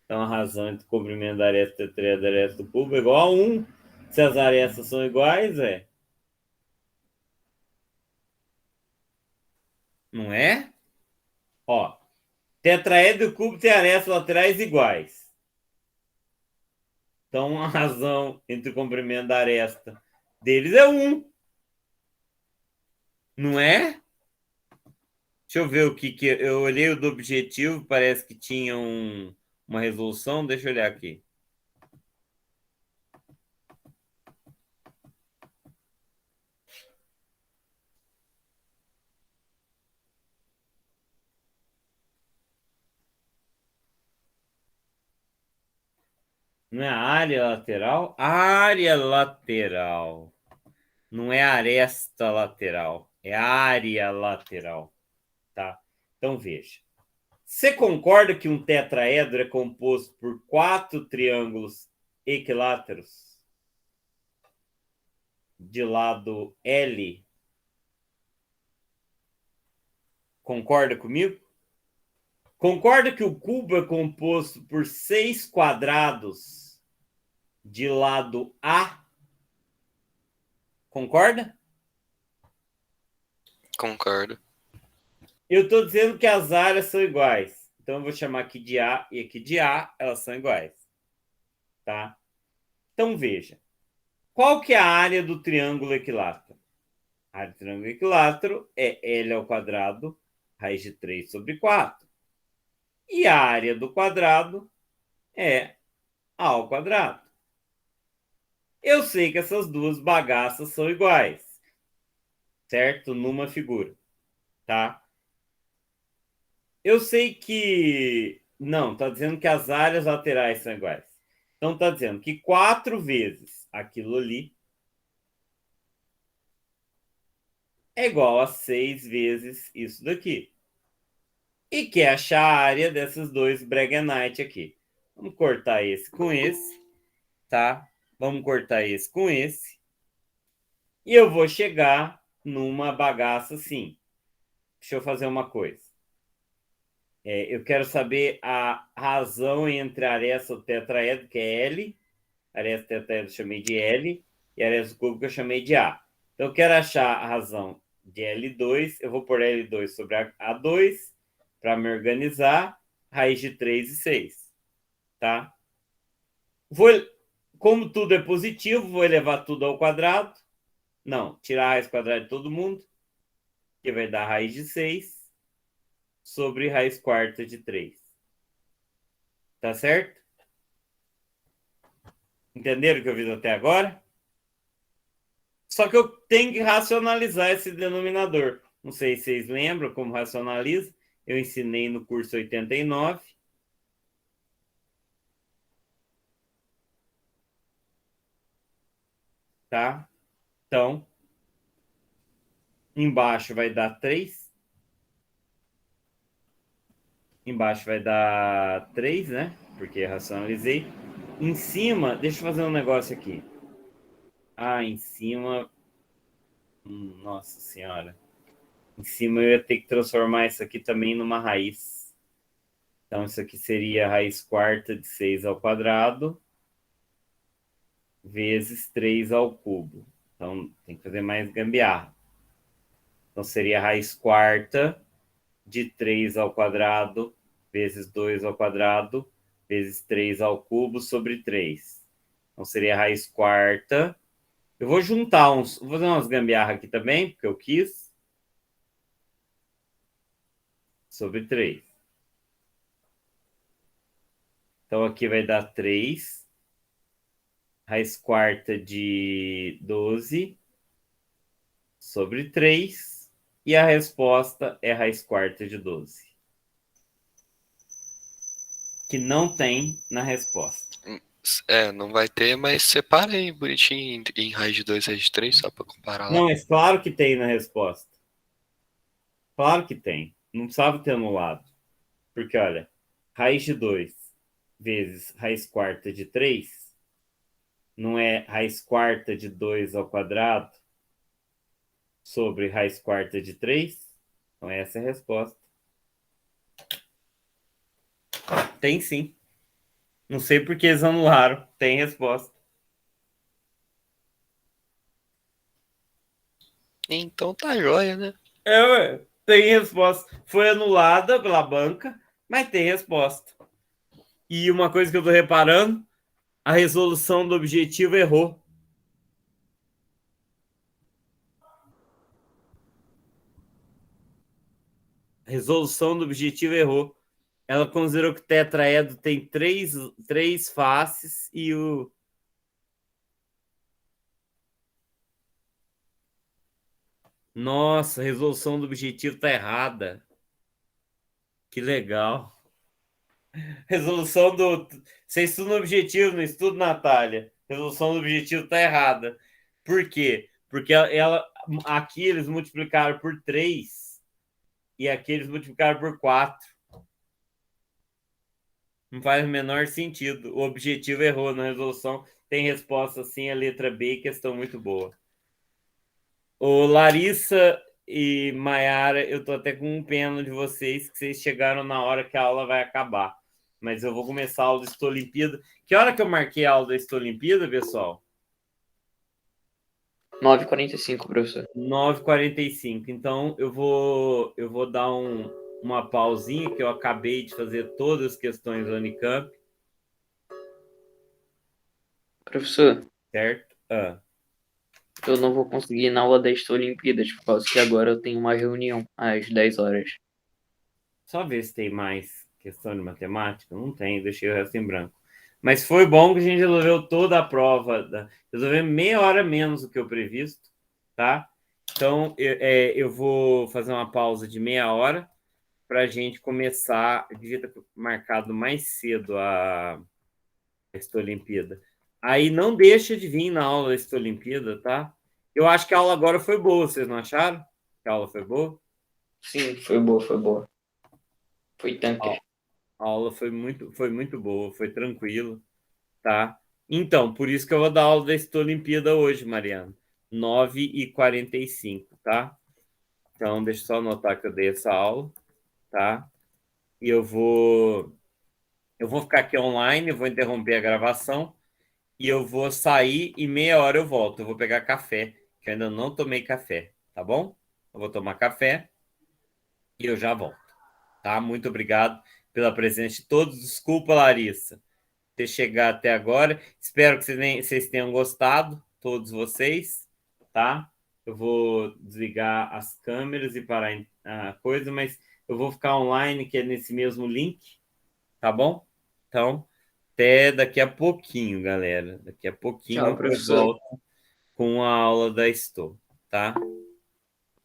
Então, a razão entre o comprimento da aresta do tetraedro e da aresta do cubo é igual a 1. Se as arestas são iguais, não é? Ó, tetraedro e cubo têm arestas laterais iguais. Então, a razão entre o comprimento da aresta deles é 1. Não é? Deixa eu ver o que eu olhei o do objetivo, parece que tinha uma resolução. Deixa eu olhar aqui. Não é a área lateral? Área lateral. Não é aresta lateral. É área lateral. Tá? Então, veja. Você concorda que um tetraedro é composto por 4 triângulos equiláteros de lado L? Concorda comigo? Concorda que o cubo é composto por 6 quadrados de lado A? Concorda? Concordo. Eu estou dizendo que as áreas são iguais. Então, eu vou chamar aqui de A e aqui de A, elas são iguais. Tá? Então, veja. Qual que é a área do triângulo equilátero? A área do triângulo equilátero é L ao quadrado, raiz de 3 sobre 4. E a área do quadrado é A ao quadrado. Eu sei que essas duas bagaças são iguais, certo? Numa figura, tá? Eu sei que... Não, está dizendo que as áreas laterais são iguais. Então, está dizendo que 4 vezes aquilo ali é igual a 6 vezes isso daqui. E quer achar a área desses dois Breguenite aqui. Vamos cortar esse com esse, tá? Vamos cortar esse com esse. E eu vou chegar numa bagaça assim. Deixa eu fazer uma coisa. Eu quero saber a razão entre a aresta do tetraedro, que é L. A aresta do tetraedro eu chamei de L. E a aresta do cubo que eu chamei de A. Então, eu quero achar a razão de L2. Eu vou pôr L2 sobre A2 para me organizar. Raiz de 3 e 6. Tá? Como tudo é positivo, vou elevar tudo ao quadrado. Não, tirar a raiz quadrada de todo mundo. Que vai dar raiz de 6 sobre raiz quarta de 3. Tá certo? Entenderam o que eu fiz até agora? Só que eu tenho que racionalizar esse denominador. Não sei se vocês lembram como racionaliza. Eu ensinei no curso 89. Tá? Então, embaixo vai dar 3. Embaixo vai dar 3, né? Porque racionalizei. Em cima, deixa eu fazer um negócio aqui. Em cima... Nossa Senhora. Em cima eu ia ter que transformar isso aqui também numa raiz. Então, isso aqui seria a raiz quarta de 6 ao quadrado vezes 3 ao cubo. Então, tem que fazer mais gambiarra. Então, seria a raiz quarta de 3 ao quadrado vezes 2 ao quadrado vezes 3 ao cubo sobre 3. Então, seria a raiz quarta. Eu vou juntar vou fazer umas gambiarra aqui também, porque eu quis. Sobre 3. Então, aqui vai dar 3. Raiz quarta de 12 sobre 3. E a resposta é raiz quarta de 12. Que não tem na resposta. Não vai ter, mas separa aí bonitinho em raiz de 2, raiz de 3, só pra comparar lá. Não, mas claro que tem na resposta. Claro que tem. Não precisava ter anulado. Porque, olha, raiz de 2 vezes raiz quarta de 3 não é raiz quarta de 2 ao quadrado sobre raiz quarta de 3? Então, essa é a resposta. Tem sim. Não sei por que eles anularam. Tem resposta. Então tá jóia, né? Tem resposta. Foi anulada pela banca, mas tem resposta. E uma coisa que eu tô reparando, a resolução do objetivo errou. A resolução do objetivo errou. Ela considerou que o tetraedro tem três faces e o... Nossa, a resolução do objetivo tá errada. Que legal. Resolução do... Você estuda no objetivo, não estuda, Natália. Resolução do objetivo tá errada. Por quê? Porque aqui eles multiplicaram por 3 e aqui eles multiplicaram por 4. Não faz o menor sentido. O objetivo errou na resolução. Tem resposta sim, a letra B, questão muito boa. Ô, Larissa e Maiara, eu tô até com um pena de vocês, que vocês chegaram na hora que a aula vai acabar. Mas eu vou começar a aula da Estolimpíada. Que hora que eu marquei a aula da Estolimpíada, pessoal? 9h45, professor. 9h45. Então, eu vou dar uma pausinha, que eu acabei de fazer todas as questões da Unicamp. Professor, Certo? eu não vou conseguir ir na aula das Olimpíadas, por causa que agora eu tenho uma reunião às 10 horas. Só ver se tem mais questão de matemática. Não tem, deixei o resto em branco. Mas foi bom que a gente resolveu toda a prova. Resolvemos meia hora menos do que o previsto, tá? Então, eu vou fazer uma pausa de meia hora para a gente começar. Eu devia ter marcado mais cedo a Estolimpíada. Aí não deixa de vir na aula da Estolimpíada, tá? Eu acho que a aula agora foi boa, vocês não acharam? Que a aula foi boa? Sim, foi boa, foi boa. Foi tanque. A aula foi muito boa, foi tranquilo, tá? Então, por isso que eu vou dar aula da Olimpíada hoje, Mariana. 9h45, tá? Então, deixa eu só anotar que eu dei essa aula, tá? E eu vou ficar aqui online, eu vou interromper a gravação e eu vou sair e meia hora eu volto. Eu vou pegar café, que eu ainda não tomei café, tá bom? Eu vou tomar café e eu já volto, tá? Muito obrigado pela presença de todos. Desculpa, Larissa, ter chegado até agora. Espero que vocês tenham gostado, todos vocês, tá? Eu vou desligar as câmeras e parar a coisa, mas eu vou ficar online, que é nesse mesmo link, tá bom? Então, até daqui a pouquinho, galera. Daqui a pouquinho Tchau, eu professor. volto com a aula da Estou, tá?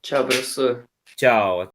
Tchau, professor. Tchau.